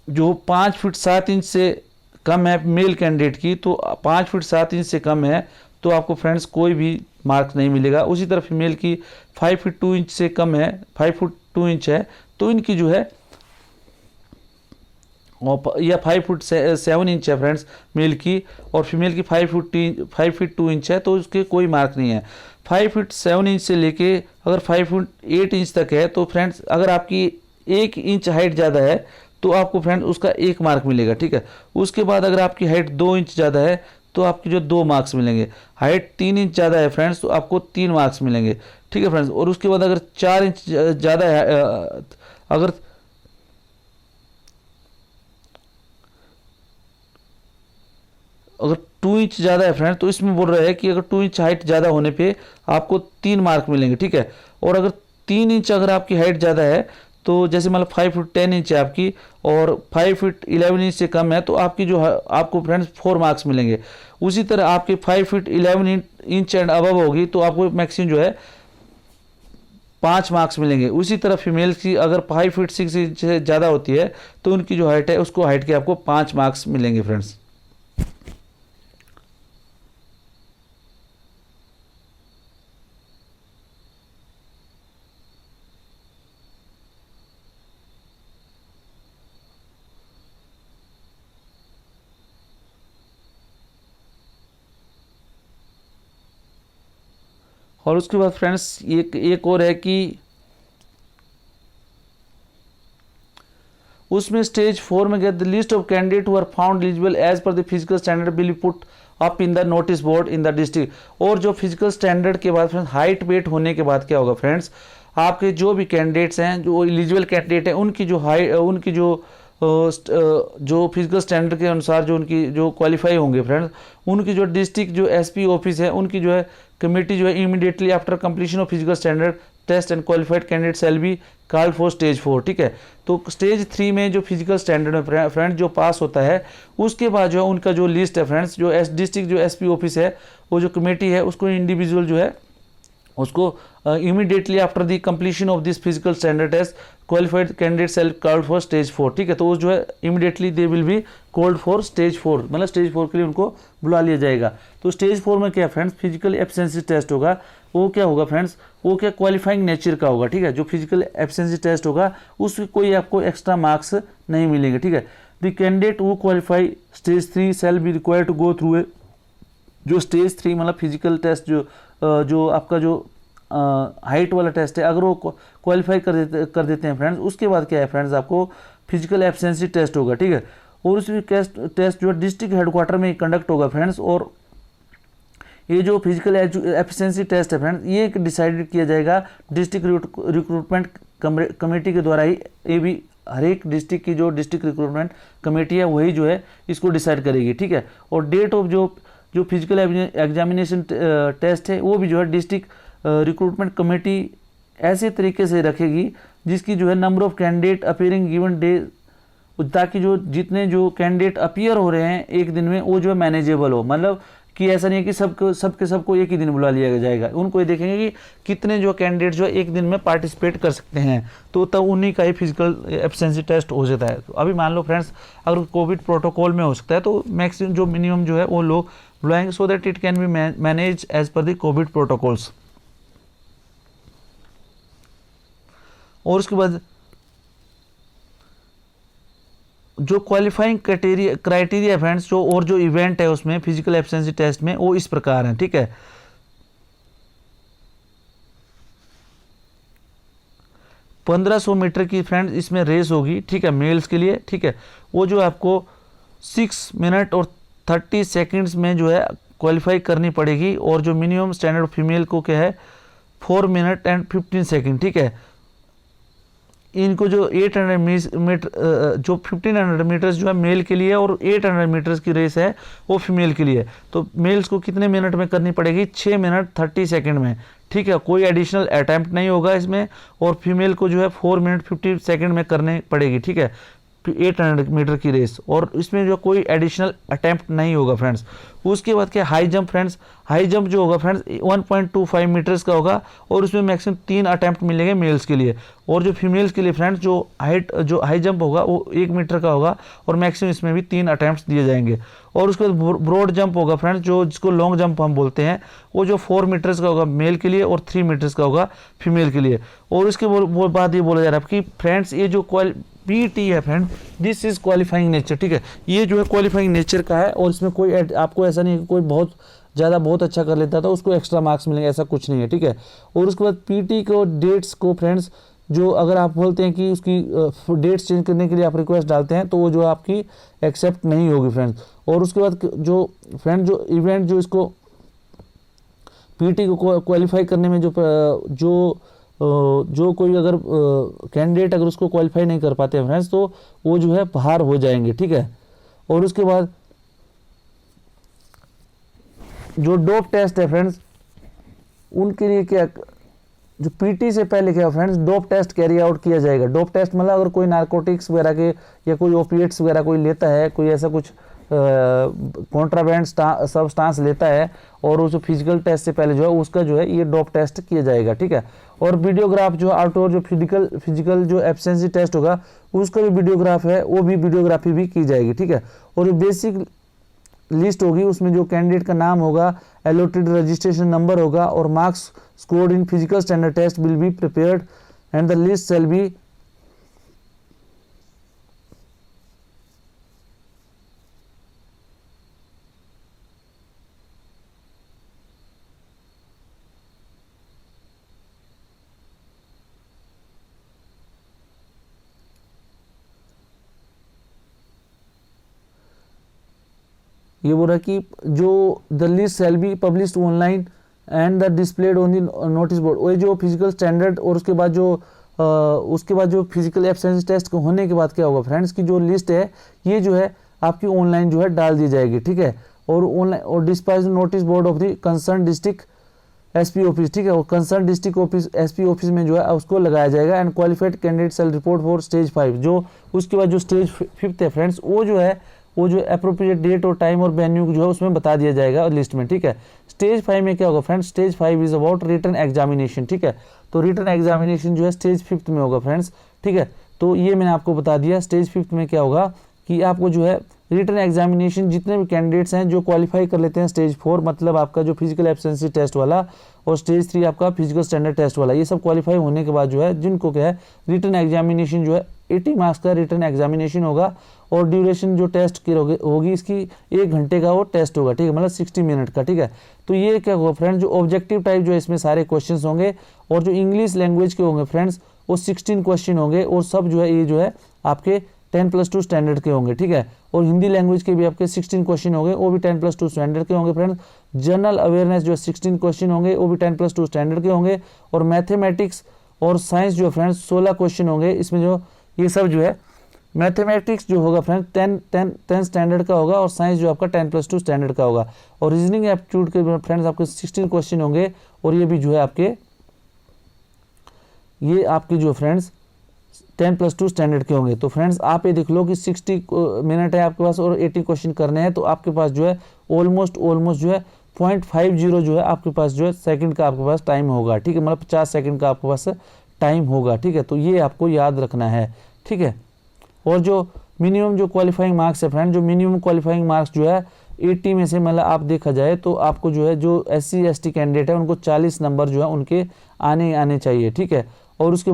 जो 5 फीट 7 इंच से कम है मेल कैंडिडेट की, तो 5 फीट 7 इंच से कम है तो आपको फ्रेंड्स कोई भी मार्क्स नहीं मिलेगा। उसी तरह फीमेल की 5 फीट 2 इंच से कम है, 5 फुट 2 इंच है तो इनकी जो है या 5 फुट 7 इंच है फ्रेंड्स मेल की, और फीमेल की 5 फीट 2 इंच है तो उसके कोई मार्क नहीं है। 5 फीट 7 इंच से लेके अगर 5 फुट 8 इंच तक है तो फ्रेंड्स अगर आपकी 1 इंच हाइट ज़्यादा है तो आपको फ्रेंड उसका 1 मार्क मिलेगा, ठीक है। उसके बाद अगर आपकी हाइट 2 इंच ज़्यादा है तो आपकी जो 2 मार्क्स मिलेंगे। हाइट 3 इंच ज़्यादा है फ्रेंड्स तो आपको 3 मार्क्स मिलेंगे, ठीक है फ्रेंड्स। और उसके बाद अगर 4 इंच ज़्यादा है अगर अगर 2 इंच ज़्यादा है फ्रेंड तो इसमें बोल रहा है कि अगर 2 इंच हाइट ज़्यादा होने पे आपको 3 मार्क मिलेंगे, ठीक है। और अगर 3 इंच अगर आपकी हाइट ज़्यादा है तो जैसे मतलब 5 फुट 10 इंच है आपकी और 5 फीट 11 इंच से कम है तो आपकी जो है आपको फ्रेंड्स 4 मार्क्स मिलेंगे। उसी तरह आपके 5 फीट 11 इंच एंड अबव होगी तो आपको मैक्सिमम जो है 5 मार्क्स मिलेंगे। उसी तरह फीमेल्स की अगर 5 फीट 6 इंच से ज़्यादा होती है तो उनकी जो हाइट है उसको हाइट के आपको 5 मार्क्स मिलेंगे फ्रेंड्स। और उसके बाद फ्रेंड्स एक और है कि उसमें स्टेज 4 में get the list of candidate who are found eligible as per the physical standard will be put up in the notice board in the district. और जो फिजिकल स्टैंडर्ड के बाद फ्रेंड्स हाइट वेट होने के बाद क्या होगा फ्रेंड्स, आपके जो भी कैंडिडेट्स हैं जो एलिजिबल कैंडिडेट हैं उनकी जो उनकी जो फिजिकल स्टैंडर्ड के अनुसार जो उनकी जो क्वालिफाई होंगे फ्रेंड्स उनकी जो डिस्ट्रिक्ट जो एसपी ऑफिस है उनकी जो है कमेटी जो है immediately after completion of physical standard test and qualified candidate shall be called for stage 4, ठीक है। तो स्टेज 3 में जो फिजिकल स्टैंडर्ड में फ्रेंड्स जो पास होता है उसके बाद जो है उनका जो लिस्ट है फ्रेंड्स जो डिस्ट्रिक्ट जो एसपी ऑफिस है वो जो कमेटी है उसको इंडिविजुअल जो है उसको immediately after the completion of this physical standard test qualified candidate shall called for stage 4, ठीक है। तो वो जो है immediately they will be called for stage 4, मतलब स्टेज 4 के लिए उनको बुला लिया जाएगा। तो स्टेज 4 में क्या फ्रेंड्स फिजिकल एफिशिएंसी टेस्ट होगा। वो क्या होगा फ्रेंड्स, वो क्या क्वालिफाइंग नेचर का होगा, ठीक है। जो फिजिकल एफिशिएंसी टेस्ट होगा उसमें कोई आपको एक्स्ट्रा मार्क्स नहीं मिलेंगे, ठीक है। द कैंडिडेट वो qualify stage 3 shall be required to go through a जो स्टेज 3 मतलब फिजिकल टेस्ट जो आपका जो हाइट वाला टेस्ट है अगर वो क्वालिफाई कर देते हैं फ्रेंड्स उसके बाद क्या है फ्रेंड्स आपको फिजिकल एफिशिएंसी टेस्ट होगा, ठीक है। और उस टेस्ट जो डिस्ट्रिक्ट हेडक्वार्टर में कंडक्ट होगा फ्रेंड्स। और ये जो फिजिकल एफिशिएंसी टेस्ट है फ्रेंड्स ये डिसाइडेड किया जाएगा डिस्ट्रिक्ट रिक्रूटमेंट कमेटी के द्वारा ही। ये भी हर एक डिस्ट्रिक्ट की जो डिस्ट्रिक्ट रिक्रूटमेंट कमेटी है वही जो है इसको डिसाइड करेगी, ठीक है। और डेट ऑफ जो फिजिकल एग्जामिनेशन टेस्ट है वो भी जो है डिस्ट्रिक्ट रिक्रूटमेंट कमेटी ऐसे तरीके से रखेगी जिसकी जो है number of candidate appearing given day, ताकि जो जितने जो कैंडिडेट अपीयर हो रहे हैं एक दिन में वो जो है मैनेजेबल हो, मतलब कि ऐसा नहीं है कि सबको एक ही दिन बुला लिया जाएगा। उनको ये देखेंगे कि कितने जो कैंडिडेट जो एक दिन में पार्टिसिपेट कर सकते हैं, तो तब उन्हीं का ही फिजिकल एब्सेंसी टेस्ट हो जाता है। तो अभी मान लो फ्रेंड्स, अगर कोविड प्रोटोकॉल में हो सकता है तो मैक्सिमम जो मिनिमम जो है वो लोग बुलाएंगे, so that it can be manage as per the COVID protocols. और उसके बाद जो क्वालिफाइंग क्राइटेरिया फ्रेंड्स जो और जो इवेंट है उसमें फिजिकल एब्सेंसी टेस्ट में, वो इस प्रकार है, ठीक है। 1500 मीटर की फ्रेंड्स इसमें रेस होगी, ठीक है, मेल्स के लिए, ठीक है। वो जो आपको 6 मिनट और 30 सेकंड्स में जो है क्वालिफाई करनी पड़ेगी। और जो मिनिमम स्टैंडर्ड फीमेल को क्या है 4 मिनट एंड 15 सेकंड, ठीक है। इनको जो 800 मीटर जो 1500 मीटर्स जो है मेल के लिए और 800 मीटर्स की रेस है वो फीमेल के लिए। तो मेल्स को कितने मिनट में करनी पड़ेगी 6 मिनट 30 सेकंड में, ठीक है। कोई एडिशनल अटैम्प्ट नहीं होगा इसमें। और फीमेल को जो है 4 मिनट 50 सेकंड में करनी पड़ेगी, ठीक है, 800 मीटर की रेस। और इसमें जो कोई एडिशनल अटैम्प्ट नहीं होगा फ्रेंड्स। उसके बाद क्या high jump friends, high jump जो होगा फ्रेंड्स 1.25 मीटर्स का होगा और उसमें मैक्सिमम 3 अटैम्प्ट मिलेंगे मेल्स के लिए। और जो फीमेल्स के लिए फ्रेंड्स जो हाई जंप होगा वो 1 मीटर का होगा और मैक्सिमम इसमें भी 3 अटैम्प्ट दिए जाएंगे। और उसके बाद ब्रॉड जंप होगा फ्रेंड्स, जो जिसको लॉन्ग जंप हम बोलते हैं, वो जो 4 मीटर्स का होगा मेल के लिए और 3 मीटर्स का होगा फीमेल के लिए। और उसके बाद ये बोला जा रहा है कि फ्रेंड्स ये जो पीटी है friend, this is qualifying nature, ठीक है। ये जो है क्वालिफाइंग नेचर का है और इसमें कोई आपको ऐसा नहीं है कि कोई बहुत अच्छा कर लेता था उसको एक्स्ट्रा मार्क्स मिलेंगे, ऐसा कुछ नहीं है, ठीक है। और उसके बाद पीटी को डेट्स को फ्रेंड्स जो अगर आप बोलते हैं कि उसकी डेट्स चेंज करने के लिए आप रिक्वेस्ट डालते हैं तो वो जो आपकी एक्सेप्ट नहीं होगी फ्रेंड्स। और उसके बाद जो फ्रेंड जो इवेंट जो इसको पीटी को क्वालिफाई करने में जो कोई अगर कैंडिडेट अगर उसको क्वालिफाई नहीं कर पाते हैं फ्रेंड्स तो वो जो है बाहर हो जाएंगे, ठीक है। और उसके बाद जो डोप टेस्ट है फ्रेंड्स उनके लिए क्या, जो पीटी से पहले क्या friends dope test carry out किया जाएगा। डोप टेस्ट मतलब अगर कोई नारकोटिक्स वगैरह के या कोई ओपिएट्स वगैरह कोई लेता है, कोई ऐसा कुछ कॉन्ट्राबैंड सब्सटेंस लेता है और उस फिजिकल टेस्ट से पहले जो है उसका जो है ये डोप टेस्ट किया जाएगा, ठीक है। और वीडियोग्राफ जो आउटडोर जो फिजिकल जो एब्सेंसी टेस्ट होगा उसका भी वीडियोग्राफ है, वो भी वीडियोग्राफी भी की जाएगी, ठीक है। और जो बेसिक लिस्ट होगी उसमें जो कैंडिडेट का नाम होगा, एलोटेड रजिस्ट्रेशन नंबर होगा और marks scored in physical standard test will be prepared and the list shall be ये बोल रहा है कि जो the list shall be published online and the displayed on the notice board. वो जो फिजिकल स्टैंडर्ड और उसके बाद जो फिजिकल एब्सेंस टेस्ट होने के बाद क्या होगा फ्रेंड्स की जो लिस्ट है ये जो है आपकी ऑनलाइन जो है डाल दी जाएगी, ठीक है। और ऑनलाइन और dispatch notice board of the concern district SP office, ठीक है। और concern district office SP office में जो है उसको लगाया जाएगा। And qualified candidate shall report for stage 5। जो उसके बाद जो स्टेज 5 है फ्रेंड्स वो जो अप्रोप्रिएट डेट और टाइम और वेन्यू जो है उसमें बता दिया जाएगा लिस्ट में, ठीक है। स्टेज 5 में क्या होगा friends, stage 5 is about written examination, ठीक है। तो रिटन एग्जामिनेशन जो है स्टेज 5 में होगा फ्रेंड्स, ठीक है। तो ये मैंने आपको बता दिया स्टेज 5 में क्या होगा कि आपको जो है रिटन एग्जामिनेशन जितने भी कैंडिडेट्स हैं जो क्वालिफाई कर लेते हैं स्टेज 4 मतलब आपका जो फिजिकल एब्सेंसी टेस्ट वाला और स्टेज 3 आपका फिजिकल स्टैंडर्ड टेस्ट वाला, ये सब क्वालिफाई होने के बाद जो है जिनको क्या है रिटन एग्जामिनेशन जो है 80 मार्क्स का रिटन एग्जामिनेशन होगा और ड्यूरेशन जो टेस्ट की होगी इसकी 1 घंटे का वो टेस्ट होगा, ठीक है, मतलब 60 मिनट का, ठीक है। तो ये क्या होगा फ्रेंड्स, जो ऑब्जेक्टिव टाइप जो है इसमें सारे क्वेश्चंस होंगे और जो इंग्लिश लैंग्वेज के होंगे फ्रेंड्स वो 16 क्वेश्चन होंगे और सब जो है ये जो है आपके 10+2 स्टैंडर्ड के होंगे, ठीक है। और हिंदी लैंग्वेज के भी आपके 16 क्वेश्चन होंगे, वो भी 10+2 स्टैंडर्ड के होंगे फ्रेंड्स। जनरल अवेयरनेस जो 16 क्वेश्चन होंगे वो भी 10+2 स्टैंडर्ड के होंगे। और मैथमेटिक्स और साइंस जो फ्रेंड्स 16 क्वेश्चन होंगे, इसमें जो ये सब जो है मैथमेटिक्स जो होगा फ्रेंड्स 10 स्टैंडर्ड का होगा और साइंस जो आपका 10+2 स्टैंडर्ड का होगा। और रीजनिंग एप्टीट्यूड के फ्रेंड्स आपके 16 क्वेश्चन होंगे और ये भी जो है आपके जो फ्रेंड्स 10+2 स्टैंडर्ड के होंगे। तो फ्रेंड्स आप ये देख लो कि 60 मिनट है आपके पास और 80 क्वेश्चन करने हैं, तो आपके पास जो है ऑलमोस्ट जो है 0.50 जो है आपके पास जो है सेकंड का आपके पास टाइम होगा, ठीक है, मतलब 50 सेकंड का आपके पास टाइम होगा, ठीक है। तो ये आपको याद रखना है, ठीक है। और जो मिनिमम जो क्वालिफाइंग मार्क्स है फ्रेंड, जो मिनिमम क्वालिफाइंग मार्क्स जो है 80 में से मतलब आप देखा जाए तो आपको जो है जो SC ST कैंडिडेट है उनको 40 नंबर जो है उनके आने चाहिए, ठीक है। और उसके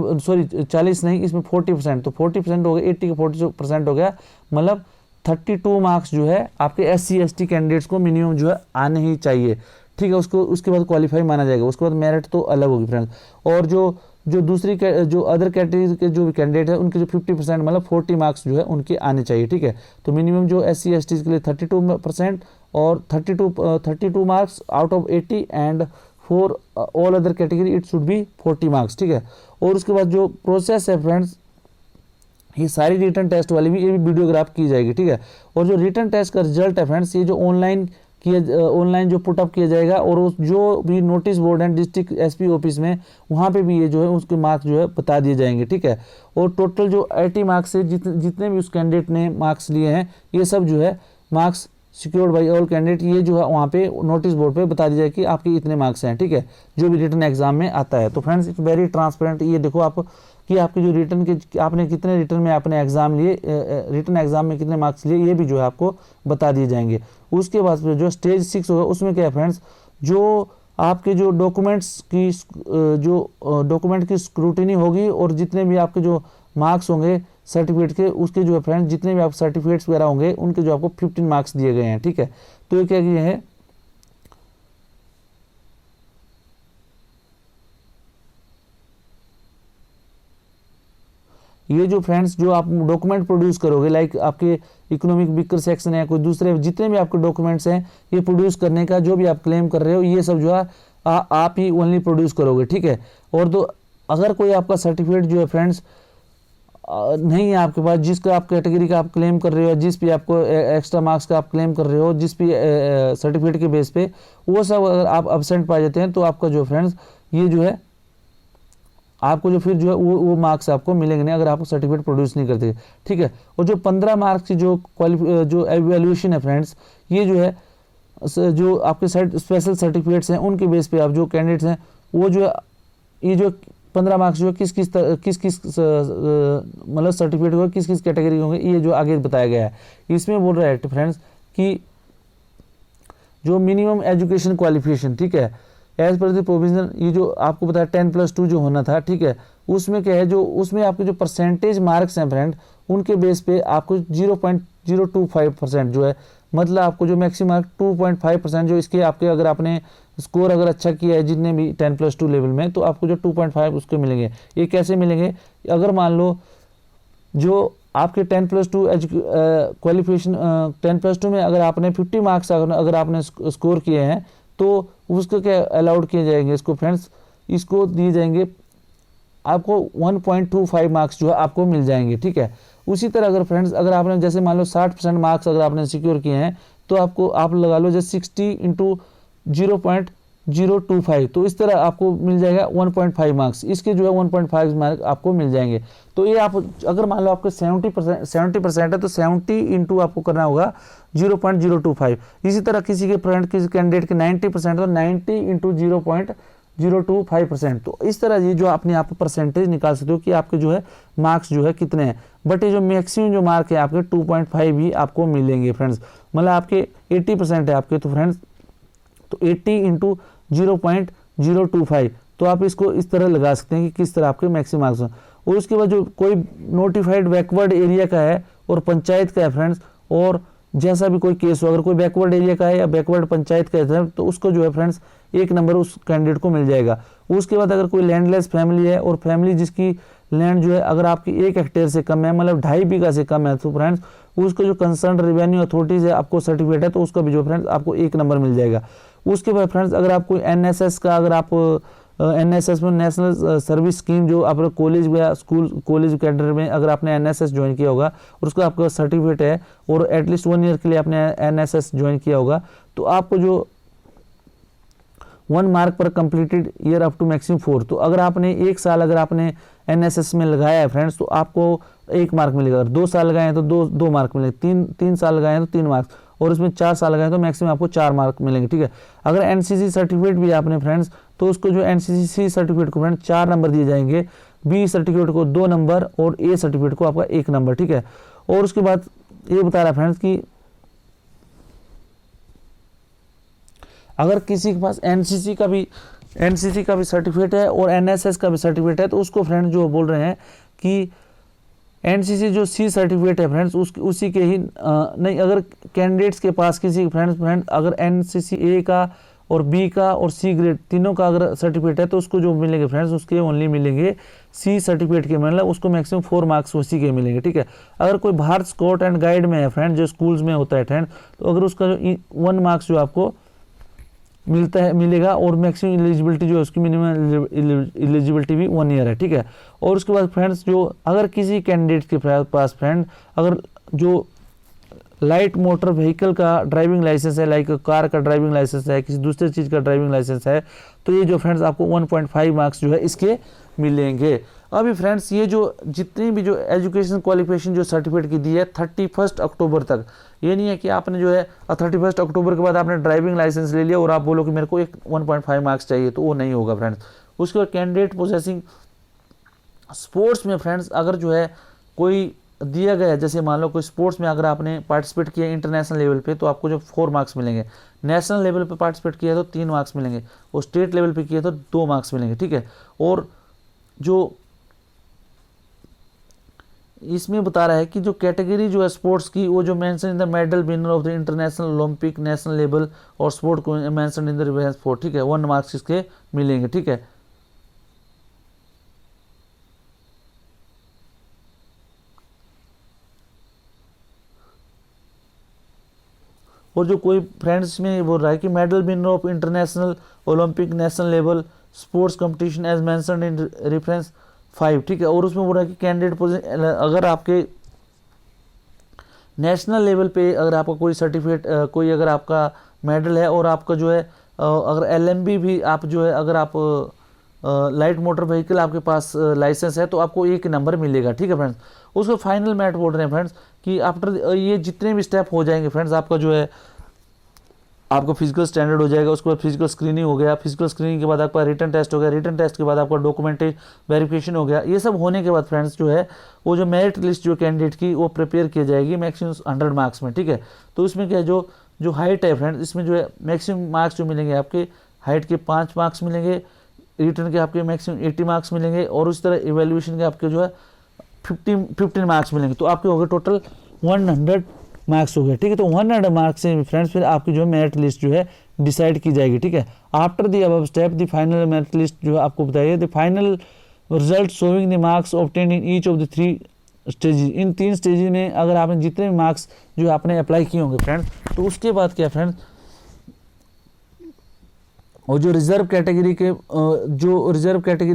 40 नहीं, इसमें 40%, तो 40% हो गया, 80 का 40% हो गया, मतलब 32 मार्क्स जो है आपके SC ST कैंडिडेट्स को मिनिमम जो है आने ही चाहिए, ठीक है। उसको उसके बाद क्वालिफाई माना जाएगा, उसके बाद मेरिट तो अलग होगी फ्रेंड्स। और जो दूसरी जो अदर कैटेगरी के जो कैंडिडेट है उनके जो 50% मतलब 40 मार्क्स जो है उनके आने चाहिए, ठीक है। तो मिनिमम जो SC ST के लिए 32% और 32 marks out of 80 and for all other category it should be 40 marks, ठीक है। और उसके बाद जो प्रोसेस है फ्रेंड्स, ये सारी रिटर्न टेस्ट वाली भी ये भी वीडियोग्राफ की जाएगी, ठीक है। और जो रिटर्न टेस्ट का रिजल्ट है फ्रेंड्स, ये जो ऑनलाइन जो पुटअप किया जाएगा और जो भी नोटिस बोर्ड है डिस्ट्रिक्ट SP ऑफिस में वहाँ पे भी ये जो है उसके मार्क्स जो है बता दिए जाएंगे, ठीक है। और टोटल जो 80 मार्क्स से जितने भी उस कैंडिडेट ने मार्क्स लिए हैं ये सब जो है marks secured by all candidate, ये जो है वहाँ पे नोटिस बोर्ड पे बता दिया जाए कि आपके इतने मार्क्स हैं, ठीक है, जो भी रिटर्न एग्जाम में आता है। तो फ्रेंड्स इट्स वेरी ट्रांसपेरेंट, ये देखो आप कि आपके जो रिटर्न के आपने कितने रिटर्न में आपने एग्जाम लिए, रिटर्न एग्जाम में कितने मार्क्स लिए, ये भी जो है आपको बता दिए जाएंगे। उसके बाद जो स्टेज 6 होगा उसमें क्या है फ्रेंड्स, जो आपके जो डॉक्यूमेंट की स्क्रूटिनी होगी और जितने भी आपके जो मार्क्स होंगे सर्टिफिकेट के, उसके जो है फ्रेंड्स जितने भी आप सर्टिफिकेट्स वगैरह होंगे उनके जो आपको 15 मार्क्स दिए गए हैं, ठीक है। तो ये क्या किए हैं, ये जो फ्रेंड्स जो आप डॉक्यूमेंट प्रोड्यूस करोगे, लाइक आपके इकोनॉमिक वीकर सेक्शन है, कोई दूसरे जितने भी आपके डॉक्यूमेंट्स हैं, ये प्रोड्यूस करने का जो भी आप क्लेम कर रहे हो ये सब जो है आप ही ओनली प्रोड्यूस करोगे, ठीक है। और तो अगर कोई आपका सर्टिफिकेट जो है फ्रेंड्स नहीं है आपके पास, जिसका आप कैटेगरी का आप क्लेम कर रहे हो, जिस भी आपको एक्स्ट्रा मार्क्स का आप क्लेम कर रहे हो, जिस भी सर्टिफिकेट के बेस पे, वो सब अगर आप एब्सेंट पाए जाते हैं तो आपका जो फ्रेंड्स ये जो है आपको जो फिर जो है वो मार्क्स आपको मिलेंगे नहीं अगर आप सर्टिफिकेट प्रोड्यूस नहीं करते, ठीक है। और जो 15 मार्क्स की जो एवेल्यूएशन है फ्रेंड्स, ये जो है जो आपके स्पेशल सर्टिफिकेट्स हैं उनके बेस पे आप जो कैंडिडेट्स हैं वो जो है ये जो 15 मार्क्स जो है किस मतलब सर्टिफिकेट होगा, किस किस कैटेगरी होंगे, ये जो आगे बताया गया है। इसमें बोल रहा है फ्रेंड्स कि जो मिनिमम एजुकेशन क्वालिफिकेशन, ठीक है, एज पर द प्रोविजन, ये जो आपको बताया 10+2 जो होना था, ठीक है, उसमें क्या है, जो उसमें आपके जो परसेंटेज मार्क्स हैं फ्रेंड उनके बेस पे आपको 0.025% जो है, मतलब आपको जो मैक्सिमम मार्क 2.5% जो इसके आपके अगर आपने स्कोर अगर अच्छा किया है जितने भी 10+2 लेवल में, तो आपको जो 2.5 उसके मिलेंगे। ये कैसे मिलेंगे, अगर मान लो जो आपके 10+2 क्वालिफिकेशन 10+2 में अगर आपने 50 मार्क्स अगर आपने स्कोर किए हैं तो उसको क्या अलाउड किए जाएंगे, इसको फ्रेंड्स इसको दिए जाएंगे आपको 1.25 मार्क्स जो है आपको मिल जाएंगे, ठीक है। उसी तरह अगर फ्रेंड्स अगर आपने जैसे मान लो 60% मार्क्स अगर आपने सिक्योर किए हैं तो आपको आप लगा लो जैसे 60 × 0.025, तो इस तरह आपको मिल जाएगा 1.5 मार्क्स, इसके जो है 1.5 मार्क्स आपको मिल जाएंगे। तो ये आप अगर मान लो आपके 70% है तो 70 इंटू आपको करना होगा 0.025। इसी तरह किसी कैंडिडेट के 90% तो 90 इंटू 0.025%। तो इस तरह ये जो अपने आप परसेंटेज निकाल सकते हो कि आपके जो है मार्क्स जो है कितने हैं। बट ये जो मैक्सिमम जो मार्क है आपके 2.5 ही आपको मिलेंगे फ्रेंड्स, मतलब आपके 80% है आपके, तो फ्रेंड्स तो 80 इंटू 0.025, तो आप इसको इस तरह लगा सकते हैं कि किस तरह आपके मैक्सिमम मार्क्स हैं। और उसके बाद जो कोई नोटिफाइड बैकवर्ड एरिया का है और पंचायत का है फ्रेंड्स, और जैसा भी कोई केस हो, अगर कोई बैकवर्ड एरिया का है या बैकवर्ड पंचायत का है तो उसको जो है फ्रेंड्स 1 नंबर उस कैंडिडेट को मिल जाएगा। उसके बाद अगर कोई लैंडलेस फैमिली है और फैमिली जिसकी लैंड जो है अगर आपकी 1 हेक्टेयर से कम है, मतलब 2.5 बीघा से कम है, तो फ्रेंड्स उसको जो कंसर्न रेवेन्यू अथॉरिटी से आपको सर्टिफिकेट है तो उसका भी जो फ्रेंड्स आपको 1 नंबर मिल जाएगा। उसके बाद फ्रेंड्स अगर आप कोई NSS का, अगर आप NSS में नेशनल सर्विस स्कीम जो आप कॉलेज या स्कूल कॉलेज कैडर में अगर आपने NSS ज्वाइन किया होगा और उसका आपका सर्टिफिकेट है और एटलीस्ट 1 ईयर के लिए आपने NSS ज्वाइन किया होगा, तो आपको जो 1 मार्क पर completed year up to maximum 4। तो अगर आपने 1 साल अगर आपने एनएसएस में लगाया है फ्रेंड्स, तो आपको 1 मार्क मिलेगा। अगर 2 साल लगाए हैं तो 2 मार्क मिलेंगे, 3 साल लगाए हैं तो 3 मार्क्स, और उसमें 4 साल लगाए तो मैक्सिमम आपको 4 मार्क मिलेंगे, ठीक है। अगर एनसीसी सर्टिफिकेट भी आपने फ्रेंड्स, तो उसको जो एनसीसी सर्टिफिकेट को फ्रेंड्स 4 नंबर दिए जाएंगे, बी सर्टिफिकेट को 2 नंबर और ए सर्टिफिकेट को आपका 1 नंबर, ठीक है। और उसके बाद ये बता रहा है फ्रेंड्स कि अगर किसी के पास एनसीसी का भी सर्टिफिकेट है और एनएसएस का भी सर्टिफिकेट है, तो उसको फ्रेंड्स जो बोल रहे हैं कि एनसीसी जो सी सर्टिफिकेट है फ्रेंड्स उसी के ही नहीं, अगर कैंडिडेट्स के पास किसी फ्रेंड्स अगर एनसीसी ए का और बी का और सी ग्रेड तीनों का अगर सर्टिफिकेट है, तो उसको जो मिलेंगे फ्रेंड्स उसके ओनली मिलेंगे सी सर्टिफिकेट के, मतलब उसको मैक्सिमम 4 मार्क्स उसी के मिलेंगे, ठीक है। अगर कोई भारत स्काउट एंड गाइड में है फ्रेंड, जो स्कूल्स में होता है फ्रेंड, तो अगर उसका जो 1 मार्क्स जो आपको मिलेगा, और मैक्सिमम एलिजिबिलिटी जो है उसकी मिनिमम एलिजिबिलिटी भी 1 ईयर है, ठीक है। और उसके बाद फ्रेंड्स जो अगर किसी कैंडिडेट के पास फ्रेंड अगर जो लाइट मोटर व्हीकल का ड्राइविंग लाइसेंस है, लाइक कार का ड्राइविंग लाइसेंस है, किसी दूसरे चीज़ का ड्राइविंग लाइसेंस है, तो ये जो फ्रेंड्स आपको 1.5 मार्क्स जो है इसके मिलेंगे। अभी फ्रेंड्स ये जो जितनी भी जो एजुकेशन क्वालिफिकेशन जो सर्टिफिकेट की दी है 31 अक्टूबर तक, ये नहीं है कि आपने जो है 31 अक्टूबर के बाद आपने ड्राइविंग लाइसेंस ले लिया और आप बोलो कि मेरे को एक 1.5 मार्क्स चाहिए, तो वो नहीं होगा फ्रेंड्स। उसके बाद कैंडिडेट पोजेसिंग स्पोर्ट्स में फ्रेंड्स अगर जो है कोई दिया गया है, जैसे मान लो कोई स्पोर्ट्स में अगर आपने पार्टिसिपेट किया इंटरनेशनल लेवल पे, तो आपको जो 4 मार्क्स मिलेंगे, नेशनल लेवल पे पार्टिसिपेट किया तो 3 मार्क्स मिलेंगे, और स्टेट लेवल पे किया तो 2 मार्क्स मिलेंगे, ठीक है। और जो इसमें बता रहा है कि जो कैटेगरी जो है स्पोर्ट्स की, वो जो mention in the medal winner of the international Olympic national level और स्पोर्ट को mention in the reference sport, ठीक है, 1 मार्क्स इसके मिलेंगे, ठीक है। और जो कोई फ्रेंड्स में बोल रहा है कि medal winner of international Olympic national level sports competition as mentioned in reference 5, ठीक है। और उसमें बोल रहा है कि कैंडिडेट पोजीशन अगर आपके नेशनल लेवल पे अगर आपका कोई सर्टिफिकेट कोई अगर आपका मेडल है और आपका जो है अगर एलएमबी भी आप जो है अगर आप लाइट मोटर व्हीकल आपके पास लाइसेंस है, तो आपको 1 नंबर मिलेगा, ठीक है फ्रेंड्स। उसको फाइनल मैट बोल रहे हैं फ्रेंड्स कि आफ्टर ये जितने भी स्टेप हो जाएंगे फ्रेंड्स, आपका जो है आपका फिजिकल स्टैंडर्ड हो जाएगा, उसके बाद फिजिकल स्क्रीनिंग हो गया, फिजिकल स्क्रीनिंग के बाद आपका रिटन टेस्ट हो गया, रिटन टेस्ट के बाद आपका डॉक्यूमेंटेज वेरिफिकेशन हो गया। ये सब होने के बाद फ्रेंड्स जो है वो जो मेरिट लिस्ट जो कैंडिडेट की वो प्रिपेयर की जाएगी मैक्सिमम 100 मार्क्स में, ठीक है। तो इसमें क्या है जो हाइट है फ्रेंड्स, इसमें जो है मैक्सिमम मार्क्स जो मिलेंगे आपके हाइट के 5 मार्क्स मिलेंगे, रिटर्न के आपके मैक्सिमम 80 मार्क्स मिलेंगे, और उस तरह इवेल्युएशन के आपके जो है 15 मार्क्स मिलेंगे। तो आपके हो गए टोटल 100 मार्क्स हो गए, ठीक है। तो 100 मार्क्स से फ्रेंड्स फिर आपकी जो है मेरिट लिस्ट जो है डिसाइड की जाएगी, ठीक है। After the above step the final merit list जो है आपको बताइए the final result showing the marks obtained in each of the 3 stages. In 3 stages में अगर आपने जितने भी मार्क्स जो आपने अप्लाई किए होंगे फ्रेंड्स, तो उसके बाद क्या फ्रेंड्स, और जो रिजर्व कैटेगरी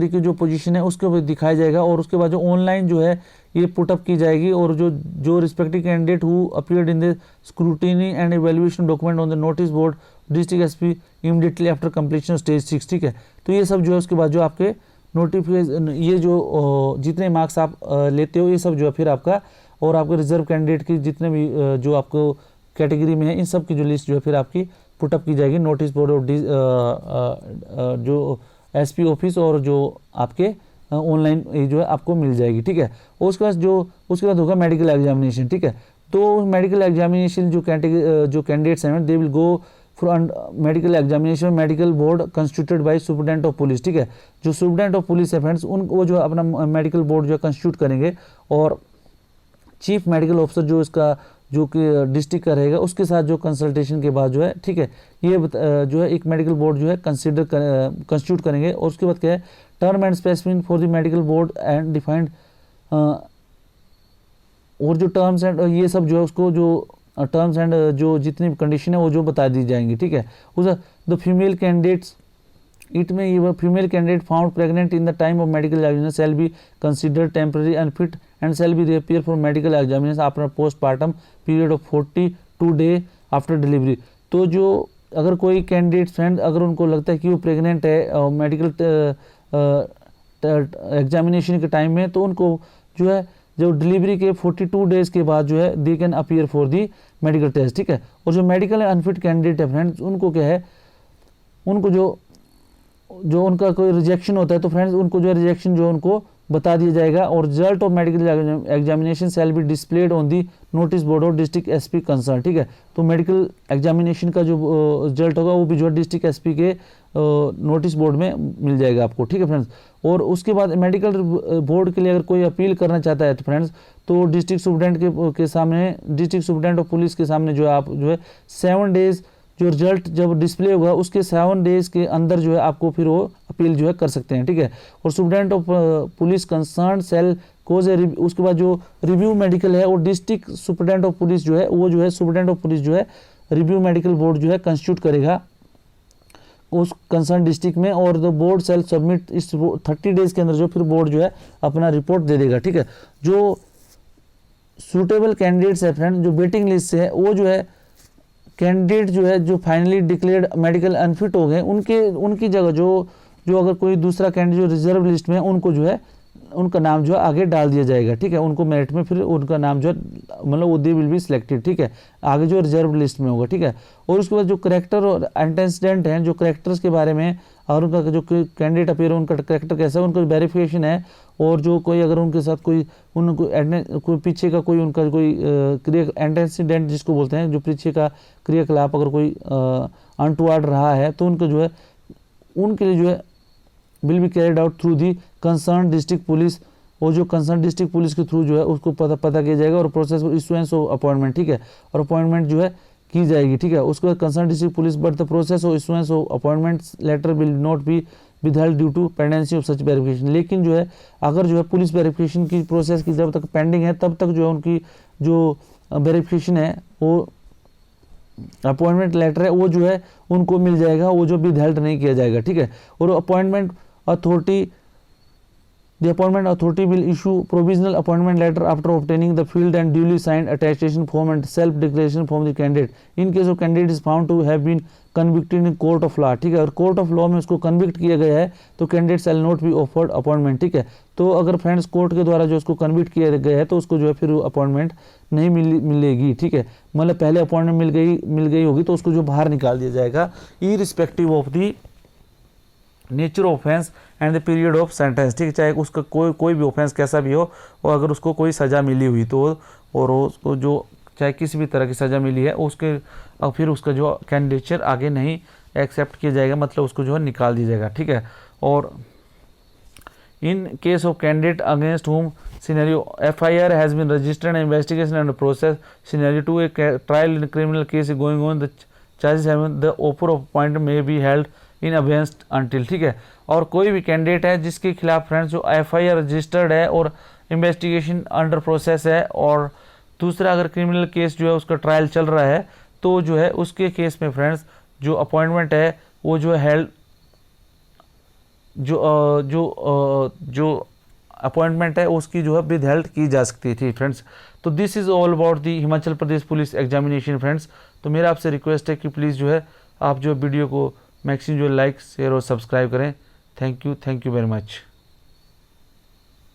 की जो पोजीशन है उसको भी दिखाया जाएगा, और उसके बाद जो ऑनलाइन जो है ये पुटअप की जाएगी, और जो respective candidate who appeared in the scrutiny and evaluation document on the notice board district SP immediately after completion stage 6, ठीक है। तो ये सब जो है उसके बाद जो आपके नोटिफिकेशन ये जो जितने मार्क्स आप लेते हो ये सब जो है फिर आपका, और आपके रिजर्व कैंडिडेट की जितने भी जो आपको कैटेगरी में है इन सब की जो लिस्ट जो है फिर आपकी पुटअप की जाएगी नोटिस बोर्ड और जो एसपी ऑफिस, और जो आपके ऑनलाइन जो है आपको मिल जाएगी, ठीक है। और उसके बाद होगा मेडिकल एग्जामिनेशन, ठीक है। तो मेडिकल एग्जामिनेशन जो कैंडिडेट्स हैं they will go for medical examination medical board constituted by superintendent of police, ठीक है। जो सुपरिटेंडेंट ऑफ पुलिस है फ्रेंड्स वो जो अपना मेडिकल बोर्ड जो कंस्टिट्यूट करेंगे, और चीफ मेडिकल ऑफिसर जो इसका जो कि डिस्ट्रिक्ट का रहेगा उसके साथ जो कंसल्टेशन के बाद जो है, ठीक है, ये जो है एक मेडिकल बोर्ड जो है कंस्टिट्यूट करेंगे। और उसके बाद क्या है term and specific for the medical board and defined, और जो टर्म्स एंड ये सब जो है उसको जो टर्म्स एंड जो जितनी कंडीशन है वो जो बता दी जाएंगी, ठीक है। उस द फीमेल कैंडिडेट्स इट में ये female candidate found pregnant in the time of medical examination shall be considered temporary unfit and shall be reappear for medical examination after postpartum period of 42 day after delivery। तो जो अगर कोई candidate friend अगर उनको लगता है कि वो प्रेग्नेंट है मेडिकल एग्जामिनेशन के टाइम में, तो उनको जो है जो डिलीवरी के 42 डेज के बाद जो है they can appear for the medical test, ठीक है। और जो मेडिकल अनफिट कैंडिडेट है फ्रेंड्स, उनको क्या है, उनको जो उनका कोई रिजेक्शन होता है तो फ्रेंड्स उनको जो रिजेक्शन जो उनको बता दिया जाएगा, और result of medical examination shall be displayed on the notice board of district SP concern, ठीक है। तो मेडिकल एग्जामिनेशन का जो रिजल्ट होगा वो भी जो है डिस्ट्रिक्ट एसपी के नोटिस बोर्ड में मिल जाएगा आपको, ठीक है फ्रेंड्स। और उसके बाद मेडिकल बोर्ड के लिए अगर कोई अपील करना चाहता है तो फ्रेंड्स, तो डिस्ट्रिक्ट सुप्रिटेंडेंट के सामने, डिस्ट्रिक्ट सुप्रिटेंडेंट ऑफ पुलिस के सामने जो है आप जो है 7 डेज जो रिजल्ट जब डिस्प्ले होगा उसके 7 डेज के अंदर जो है आपको फिर वो अपील जो है कर सकते हैं, ठीक है। और superintendent of police concern cell clause A, उसके बाद जो रिव्यू मेडिकल है, और डिस्ट्रिक्ट सुप्रिटेंडेंट ऑफ पुलिस जो है वो जो है सुप्रिटेंडेंट ऑफ पुलिस जो है रिव्यू मेडिकल बोर्ड जो है कंस्टिट्यूट करेगा उस कंसर्न डिस्ट्रिक्ट में, और द बोर्ड सेल सबमिट इस 30 डेज के अंदर जो फिर बोर्ड जो है अपना रिपोर्ट दे देगा, ठीक है। जो सूटेबल कैंडिडेट्स है फ्रेंड, जो वेटिंग लिस्ट से है, वो जो है कैंडिडेट जो है जो फाइनली डिक्लेयर्ड मेडिकल अनफिट हो गए उनकी जगह जो अगर कोई दूसरा कैंडिडेट जो रिजर्व लिस्ट में है उनको जो है उनका नाम जो है आगे डाल दिया जाएगा, ठीक है। उनको मेरिट में फिर उनका नाम जो है मतलब दे विल बी सिलेक्टेड, ठीक है, आगे जो रिजर्व लिस्ट में होगा, ठीक है। और उसके बाद जो करेक्टर और एंटेसिडेंट हैं, जो करेक्टर्स के बारे में और उनका जो कैंडिडेट अपीयर उनका करेक्टर कैसा है, उनका वेरिफिकेशन है, और जो कोई अगर उनके साथ कोई पीछे का कोई उनका कोई एंटेसिडेंट जिसको बोलते हैं, जो पीछे का क्रियाकलाप अगर कोई अनटुवर्ड रहा है तो उनको जो है उनके लिए जो है will be carried out through the concern district police, और जो कंसर्न डिस्ट्रिक्ट पुलिस के थ्रू जो है उसको पता किया जाएगा, और प्रोसेस इशुएंस ऑफ अपॉइंटमेंट, ठीक है, और अपॉइंटमेंट जो है की जाएगी, ठीक है। उसके बाद concern district police but the process of issuance of appointment letter will not be withheld due to pendency of such verification. लेकिन जो है अगर जो है पुलिस वेरिफिकेशन की प्रोसेस की जब तक पेंडिंग है तब तक जो है उनकी जो वेरिफिकेशन है वो अपॉइंटमेंट लेटर है वो जो है उनको मिल जाएगा, वो जो विदहेल्ड नहीं किया जाएगा, ठीक है। और appointment authority The appointment authority will issue provisional appointment letter after obtaining the filled and duly signed attestation form and self-declaration from the candidate. In case of candidate is found to have been convicted in court of law, ठीक है, और court of law में उसको convict किया गया है तो candidate shall not be offered appointment, ठीक है। तो अगर फ्रेंड्स कोर्ट के द्वारा जो उसको कन्विक्ट किया गया है तो उसको जो है फिर अपॉइंटमेंट नहीं मिलेगी, ठीक है। मतलब पहले अपॉइंटमेंट मिल गई होगी तो उसको जो बाहर निकाल दिया जाएगा irrespective of the nature offence and the period of sentence, ठीक है। चाहे उसका कोई भी ऑफेंस कैसा भी हो, और अगर उसको कोई सज़ा मिली हुई तो और उसको जो चाहे किसी भी तरह की सज़ा मिली है उसके और फिर उसका जो कैंडिडेचर आगे नहीं एक्सेप्ट किया जाएगा, मतलब उसको जो है निकाल दिया जाएगा, ठीक है। और in case of candidate against home scenario FIR has been registered and investigation and process scenario 2 a trial in criminal case going on the charges having the offer of appointment may be held in अवेंस्ट until, ठीक है। और कोई भी candidate है जिसके खिलाफ friends जो FIR रजिस्टर्ड है और इन्वेस्टिगेशन अंडर प्रोसेस है, और दूसरा अगर क्रिमिनल केस जो है उसका ट्रायल चल रहा है तो जो है उसके केस में फ्रेंड्स जो अपॉइंटमेंट है वो जो है हेल्ड जो अपॉइंटमेंट है उसकी जो है विद हेल्ड की जा सकती थी फ्रेंड्स। तो this is all about the Himachal Pradesh police examination friends. तो मेरा आपसे रिक्वेस्ट है कि प्लीज़ जो है आप जो वीडियो को मैक्सिमम जो लाइक शेयर और सब्सक्राइब करें। Thank you very much.